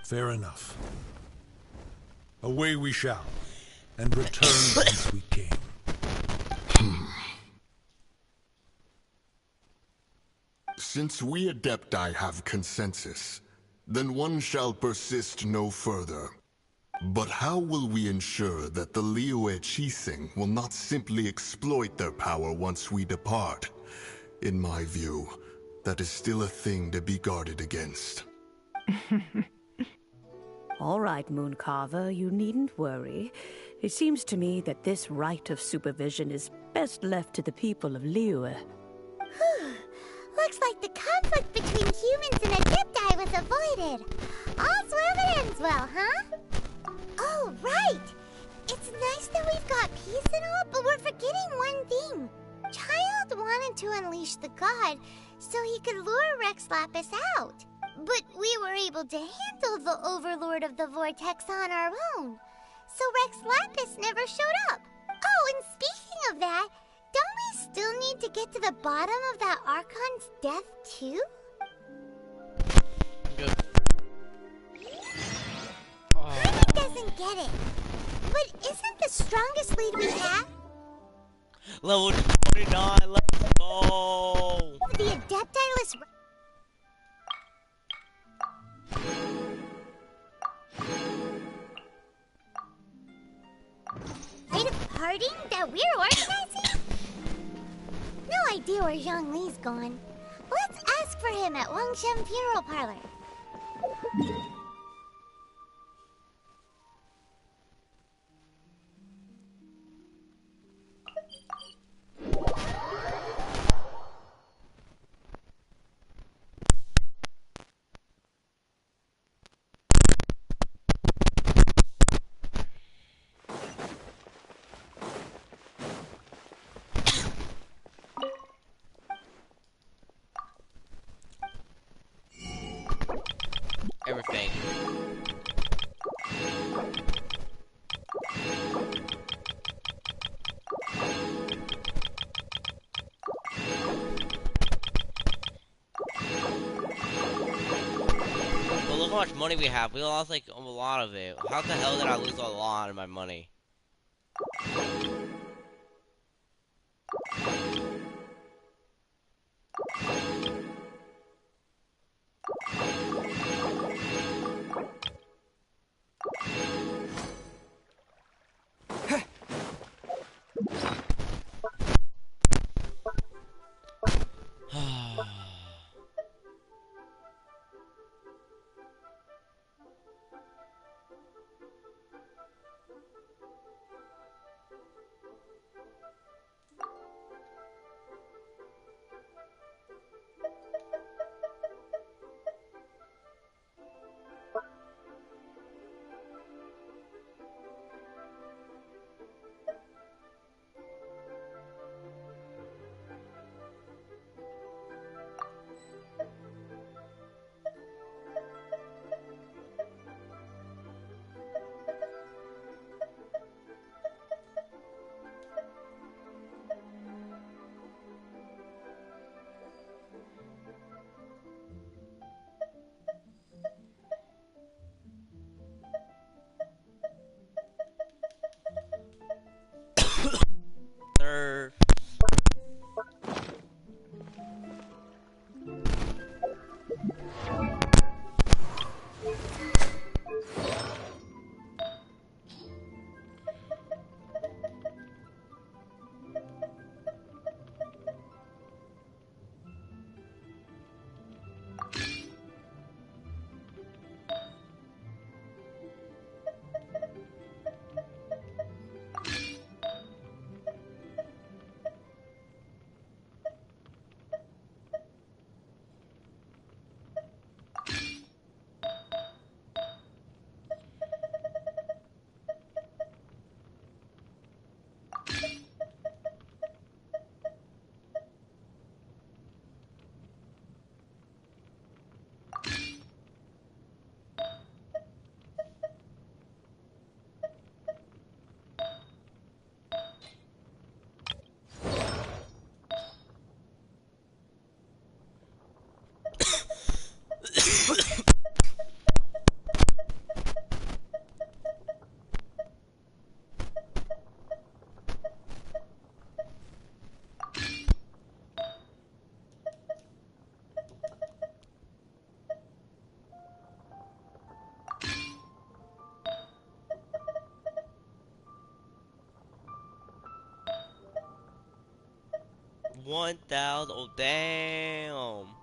Fair enough. Away we shall, and return whence we came. Since we Adepti have consensus, then one shall persist no further. But how will we ensure that the Liyue Qixing will not simply exploit their power once we depart? In my view, that is still a thing to be guarded against. All right, Mooncarver, you needn't worry. It seems to me that this right of supervision is best left to the people of Liyue. Looks like the conflict between humans and Adepti was avoided. All's well that ends well, huh? Oh, right! It's nice that we've got peace and all, but we're forgetting one thing. Child wanted to unleash the god so he could lure Rex Lapis out. But we were able to handle the Overlord of the Vortex on our own. So Rex Lapis never showed up. Oh, and speaking of that, don't we still need to get to the bottom of that Archon's death, too? Good. Hermit doesn't get it. But isn't the strongest lead we have Level 49, let's go! the Adepti-less... Rite of parting that we're organizing? No idea where Zhongli's gone. Let's ask for him at Wangshen Funeral Parlor. Everything. But look how much money we have. We lost like a lot of it. How the hell did I lose a lot of my money? 1,000. Oh, damn.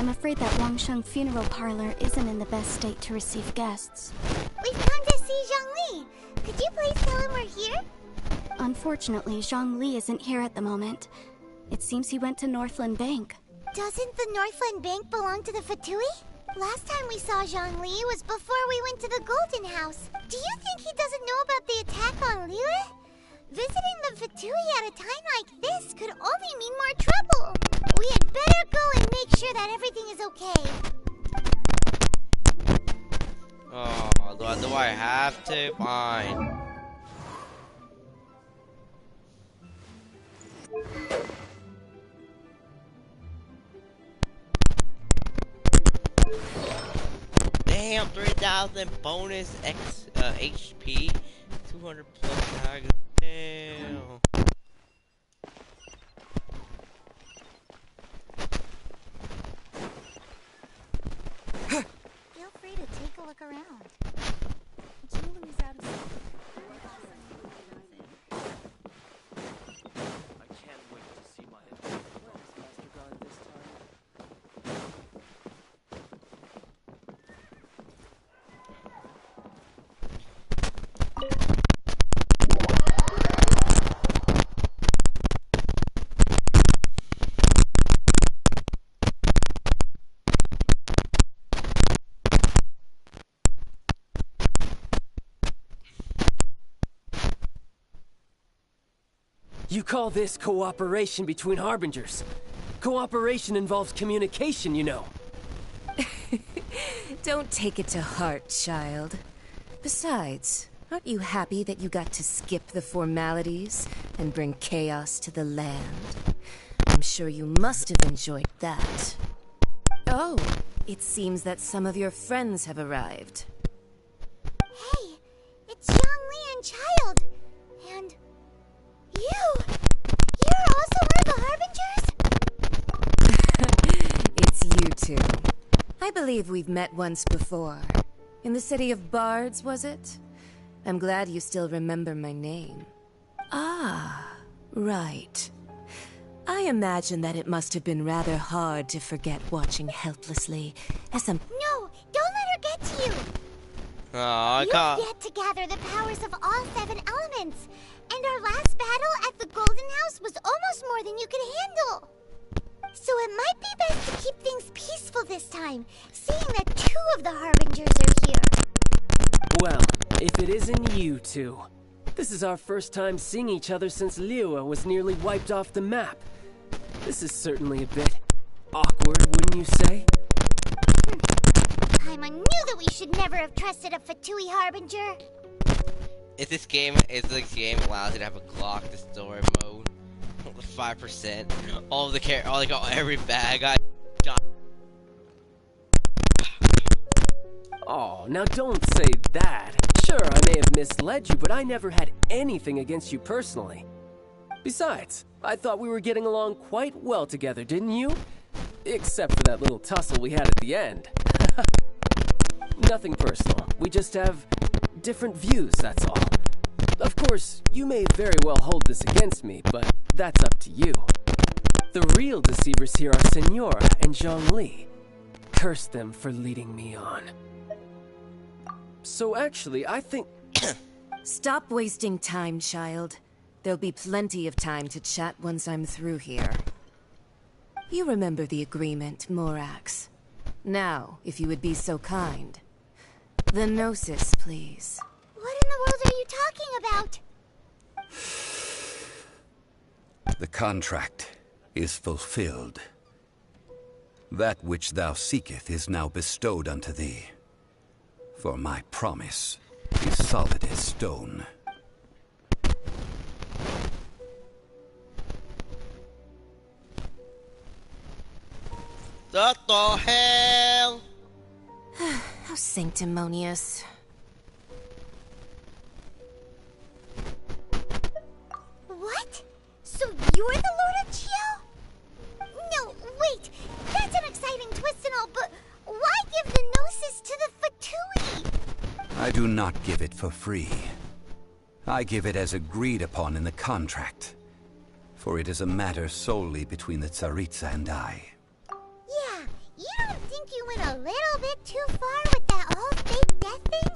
I'm afraid that Wangsheng Funeral Parlor isn't in the best state to receive guests. We've come to see Zhongli. Could you please tell him we're here? Unfortunately, Zhongli isn't here at the moment. It seems he went to Northland Bank. Doesn't the Northland Bank belong to the Fatui? Last time we saw Zhongli was before we went to the Golden House. Do you think he doesn't know about the attack on Lilith? Visiting the Fatui at a time like this could only mean more trouble. We had better go and make sure that everything is okay. Oh, do I have to? Fine. Damn, 3,000 bonus HP, 200 plus tags. Damn. Feel free to take a look around. Julie's out of sight. I can't wait to see my Master God this time. You call this cooperation between Harbingers? Cooperation involves communication, you know. Don't take it to heart, child. Besides, aren't you happy that you got to skip the formalities and bring chaos to the land? I'm sure you must have enjoyed that. Oh, it seems that some of your friends have arrived. Hey, it's Zhongli and Child. And you! You're also one of the Harbingers? It's you two. I believe we've met once before. In the city of Bards, was it? I'm glad you still remember my name. Ah, right. I imagine that it must have been rather hard to forget watching helplessly as some... No, don't let her get to you! Oh, I can't. You've yet to gather the powers of all 7 elements. And our last battle at the Golden House was almost more than you could handle. So it might be best to keep things peaceful this time, seeing that 2 of the Harbingers are here. Well, if it isn't you two. This is our first time seeing each other since Liyue was nearly wiped off the map. This is certainly a bit awkward, wouldn't you say? Paimon knew that we should never have trusted a Fatui Harbinger. This game allows you to have a clock, the story mode. 5%. All the every bag I got. Oh, now don't say that. Sure, I may have misled you, but I never had anything against you personally. Besides, I thought we were getting along quite well together, didn't you? Except for that little tussle we had at the end. Nothing personal. We just have different views, that's all. Of course, you may very well hold this against me, but that's up to you. The real deceivers here are Senora and Zhongli. Curse them for leading me on. So actually, I think... Stop wasting time, child. There'll be plenty of time to chat once I'm through here. You remember the agreement, Morax. Now, if you would be so kind. The Gnosis, please. What in the world are you talking about? The contract is fulfilled. That which thou seeketh is now bestowed unto thee. For my promise is solid as stone. What the hell? How sanctimonious. What? So you're the Lord of Chiao? No, wait. That's an exciting twist and all, but why give the Gnosis to the Fatui? I do not give it for free. I give it as agreed upon in the contract. For it is a matter solely between the Tsaritsa and I. Yeah, you don't little bit too far with that whole fake death thing?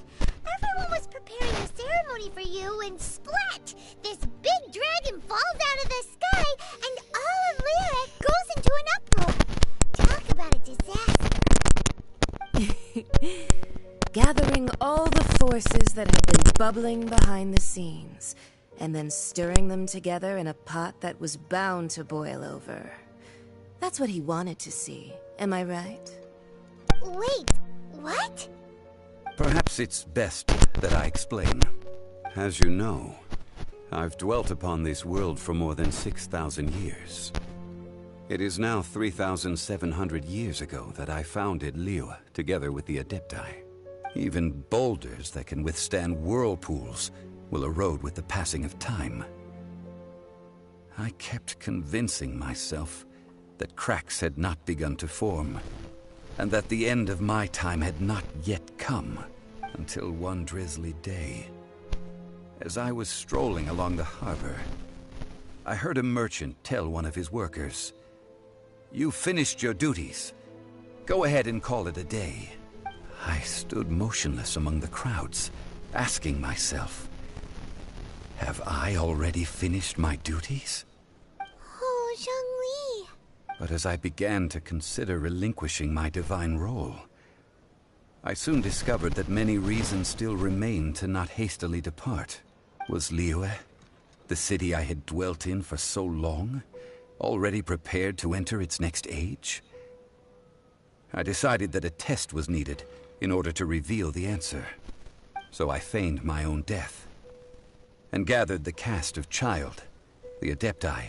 Everyone was preparing a ceremony for you and splat! This big dragon falls out of the sky and all of Liyue goes into an uproar. Talk about a disaster. Gathering all the forces that have been bubbling behind the scenes, and then stirring them together in a pot that was bound to boil over. That's what he wanted to see, am I right? Wait, what? Perhaps it's best that I explain. As you know, I've dwelt upon this world for more than 6,000 years. It is now 3,700 years ago that I founded Liyue together with the Adepti. Even boulders that can withstand whirlpools will erode with the passing of time. I kept convincing myself that cracks had not begun to form, and that the end of my time had not yet come, until one drizzly day. As I was strolling along the harbor, I heard a merchant tell one of his workers, "You finished your duties. Go ahead and call it a day." I stood motionless among the crowds, asking myself, have I already finished my duties? Oh, Zhongli. But as I began to consider relinquishing my divine role, I soon discovered that many reasons still remained to not hastily depart. Was Liyue, the city I had dwelt in for so long, already prepared to enter its next age? I decided that a test was needed in order to reveal the answer. So I feigned my own death, and gathered the cast of Child, the Adepti,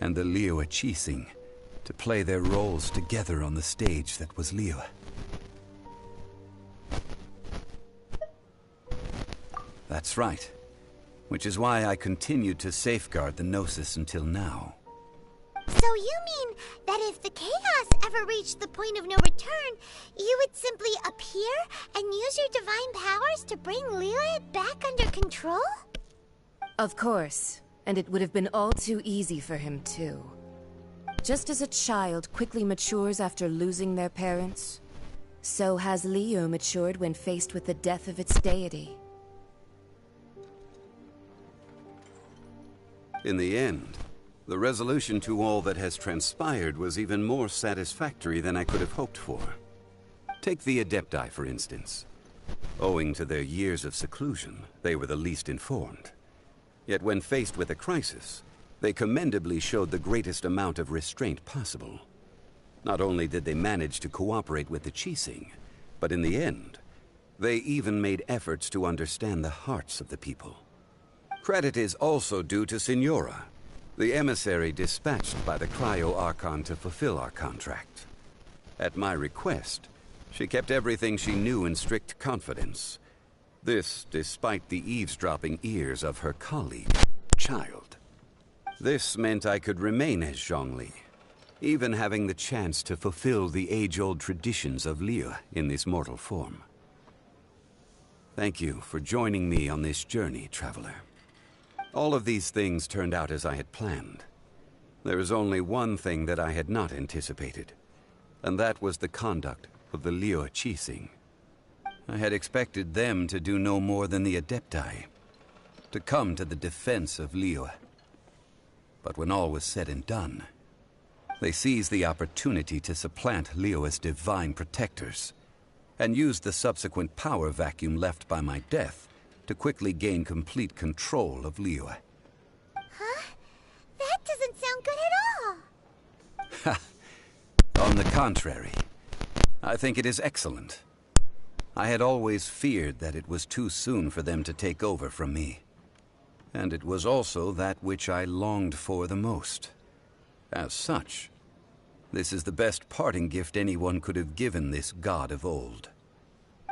and the Liyue Qixing to play their roles together on the stage that was Liyue. That's right. Which is why I continued to safeguard the Gnosis until now. So you mean that if the chaos ever reached the point of no return, you would simply appear and use your divine powers to bring Liyue back under control? Of course, and it would have been all too easy for him too. Just as a child quickly matures after losing their parents, so has Liyue matured when faced with the death of its deity. In the end, the resolution to all that has transpired was even more satisfactory than I could have hoped for. Take the Adepti, for instance. Owing to their years of seclusion, they were the least informed. Yet when faced with a crisis, they commendably showed the greatest amount of restraint possible. Not only did they manage to cooperate with the Qixing, but in the end, they even made efforts to understand the hearts of the people. Credit is also due to Signora, the emissary dispatched by the Cryo-Archon to fulfill our contract. At my request, she kept everything she knew in strict confidence. This despite the eavesdropping ears of her colleague, Child. This meant I could remain as Zhongli, even having the chance to fulfill the age-old traditions of Liyue in this mortal form. Thank you for joining me on this journey, Traveler. All of these things turned out as I had planned. There is only one thing that I had not anticipated, and that was the conduct of the Liyue Qixing. I had expected them to do no more than the Adepti, to come to the defense of Liyue. But when all was said and done, they seized the opportunity to supplant Liyue's divine protectors, and used the subsequent power vacuum left by my death to quickly gain complete control of Liyue. Huh? That doesn't sound good at all. On the contrary, I think it is excellent. I had always feared that it was too soon for them to take over from me. And it was also that which I longed for the most. As such, this is the best parting gift anyone could have given this god of old.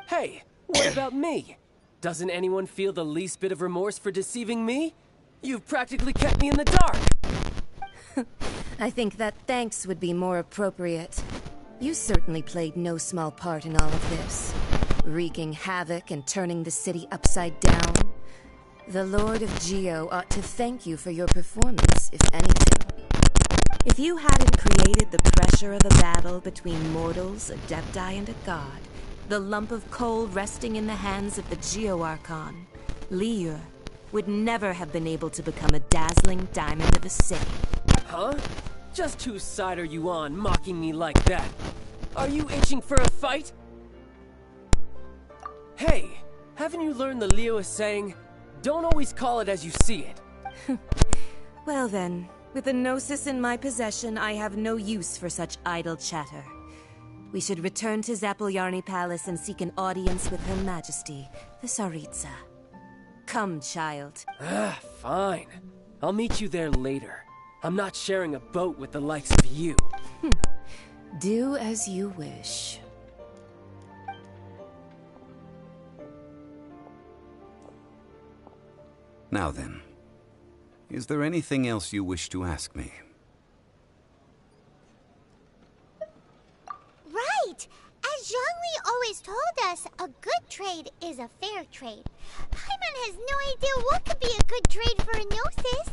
Hey, what about me? Doesn't anyone feel the least bit of remorse for deceiving me? You've practically kept me in the dark! I think that thanks would be more appropriate. You certainly played no small part in all of this, wreaking havoc and turning the city upside down. The Lord of Geo ought to thank you for your performance, if anything. If you hadn't created the pressure of a battle between mortals, Adepti, and a god, the lump of coal resting in the hands of the Geo-Archon, Liu would never have been able to become a dazzling diamond of a city. Huh? Just whose side are you on, mocking me like that? Are you itching for a fight? Hey, haven't you learned the Liyue saying, don't always call it as you see it? Well then, with the Gnosis in my possession, I have no use for such idle chatter. We should return to Zapoljarny Palace and seek an audience with Her Majesty, the Tsaritsa. Come, child. Fine. I'll meet you there later. I'm not sharing a boat with the likes of you. Do as you wish. Now then, is there anything else you wish to ask me? Right! As Zhongli always told us, a good trade is a fair trade. Paimon has no idea what could be a good trade for a Gnosis.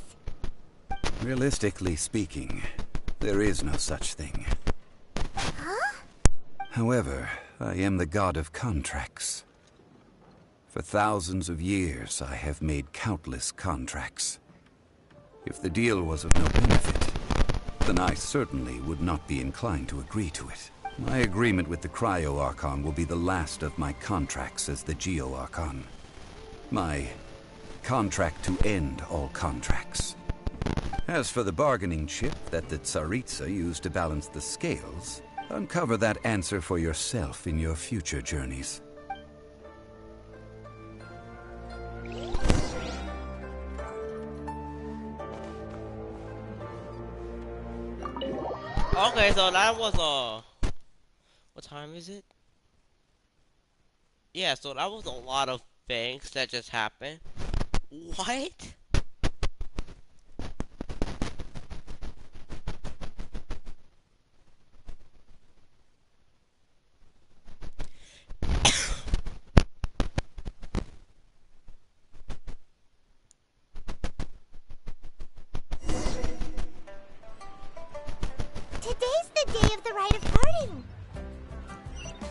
Realistically speaking, there is no such thing. Huh? However, I am the god of contracts. For thousands of years, I have made countless contracts. If the deal was of no benefit, then I certainly would not be inclined to agree to it. My agreement with the Cryo-Archon will be the last of my contracts as the Geo-Archon. My contract to end all contracts. As for the bargaining chip that the Tsaritsa used to balance the scales, uncover that answer for yourself in your future journeys. Okay, so that was what time is it? Yeah, so that was a lot of things that just happened. What? Today's the day of the rite of parting.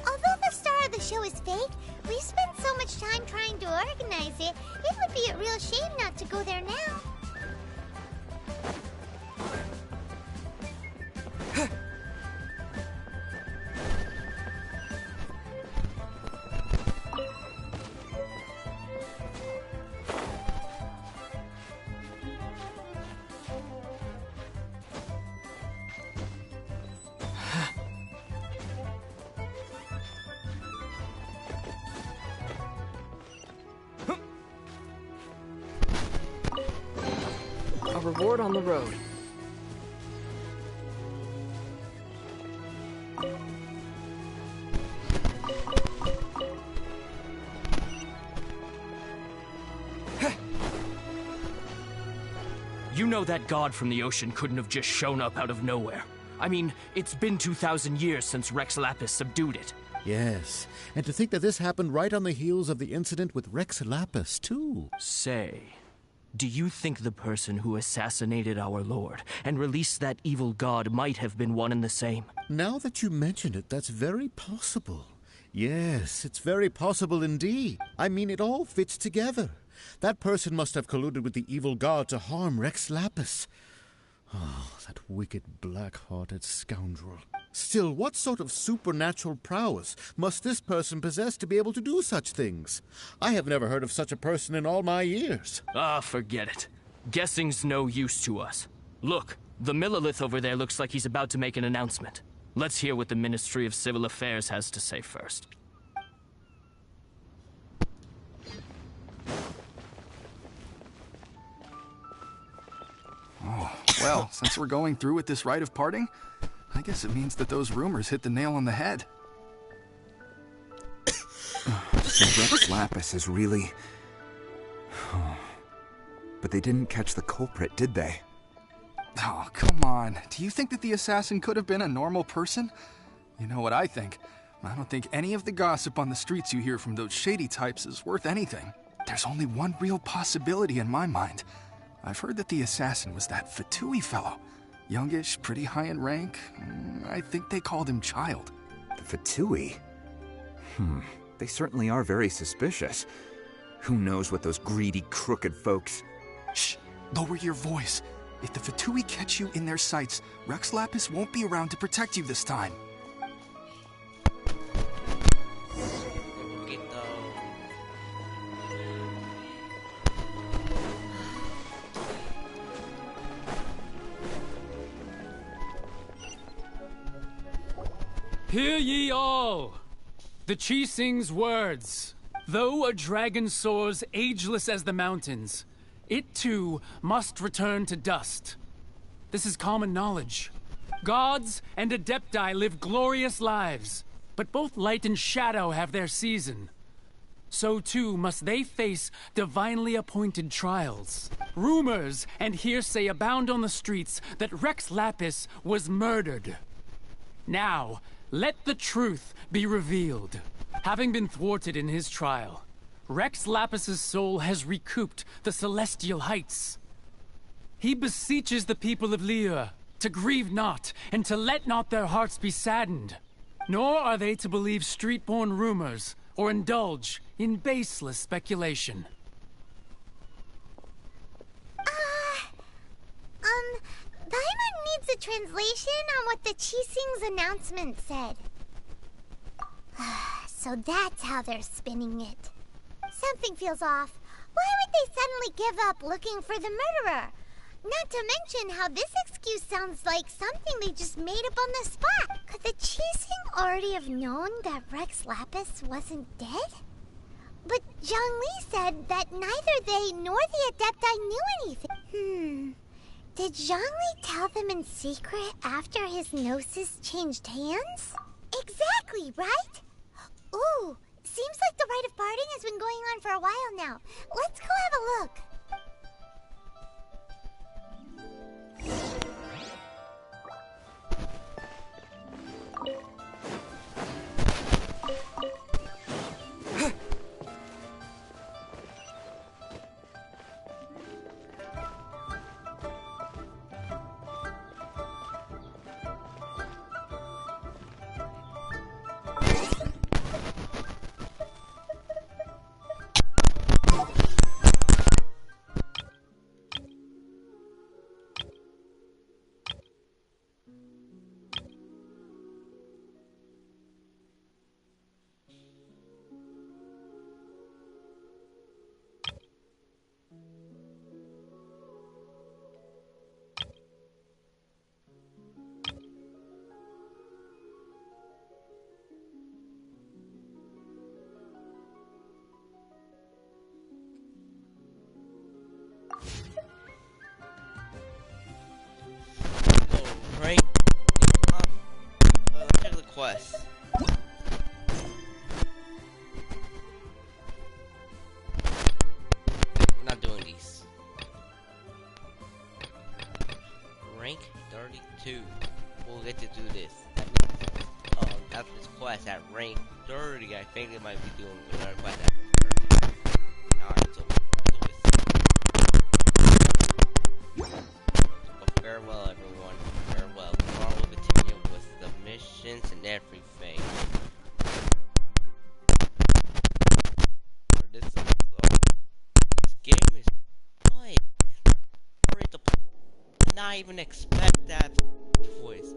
Although the star of the show is fake, we spent so much time trying to organize it, it would be a real shame not to go there now. A reward on the road. You know that god from the ocean couldn't have just shown up out of nowhere. I mean, it's been 2,000 years since Rex Lapis subdued it. Yes, and to think that this happened right on the heels of the incident with Rex Lapis, too. Say, do you think the person who assassinated our lord and released that evil god might have been one and the same? Now that you mention it, that's very possible. Yes, it's very possible indeed. I mean, it all fits together. That person must have colluded with the evil god to harm Rex Lapis. Oh, that wicked, black-hearted scoundrel. Still, what sort of supernatural prowess must this person possess to be able to do such things? I have never heard of such a person in all my years. Ah, forget it. Guessing's no use to us. Look, the Millilith over there looks like he's about to make an announcement. Let's hear what the Ministry of Civil Affairs has to say first. Oh, well, since we're going through with this rite of parting, I guess it means that those rumors hit the nail on the head. So Rex Lapis is really... But they didn't catch the culprit, did they? Oh, come on. Do you think that the assassin could have been a normal person? You know what I think. I don't think any of the gossip on the streets you hear from those shady types is worth anything. There's only one real possibility in my mind. I've heard that the assassin was that Fatui fellow. Youngish, pretty high in rank. I think they called him Child. The Fatui? They certainly are very suspicious. Who knows what those greedy, crooked folks... Shh! Lower your voice. If the Fatui catch you in their sights, Rex Lapis won't be around to protect you this time. Hear ye all! The Qixing's words. Though a dragon soars ageless as the mountains, it too must return to dust. This is common knowledge. Gods and Adepti live glorious lives, but both light and shadow have their season. So too must they face divinely appointed trials. Rumors and hearsay abound on the streets that Rex Lapis was murdered. Now, let the truth be revealed. Having been thwarted in his trial, Rex Lapis's soul has recouped the celestial heights. He beseeches the people of Liyue to grieve not and to let not their hearts be saddened. Nor are they to believe street-born rumors or indulge in baseless speculation. Paimon needs a translation on what the Qixing's announcement said. So that's how they're spinning it. Something feels off. Why would they suddenly give up looking for the murderer? Not to mention how this excuse sounds like something they just made up on the spot. Could the Qixing already have known that Rex Lapis wasn't dead? But Zhongli said that neither they nor the Adepti knew anything. Did Zhongli tell them in secret after his gnosis changed hands? Exactly, right? Ooh, seems like the rite of parting has been going on for a while now. Let's go have a look. Check the quest. We're not doing these. Rank 32. We'll get to do this. That means, after this quest at rank 30, I think they might be doing another quest at 30. Alright, so farewell, everyone. Farewell. Tomorrow we'll continue with the missions and everything. This game is good. Sorry to not even expect that voice.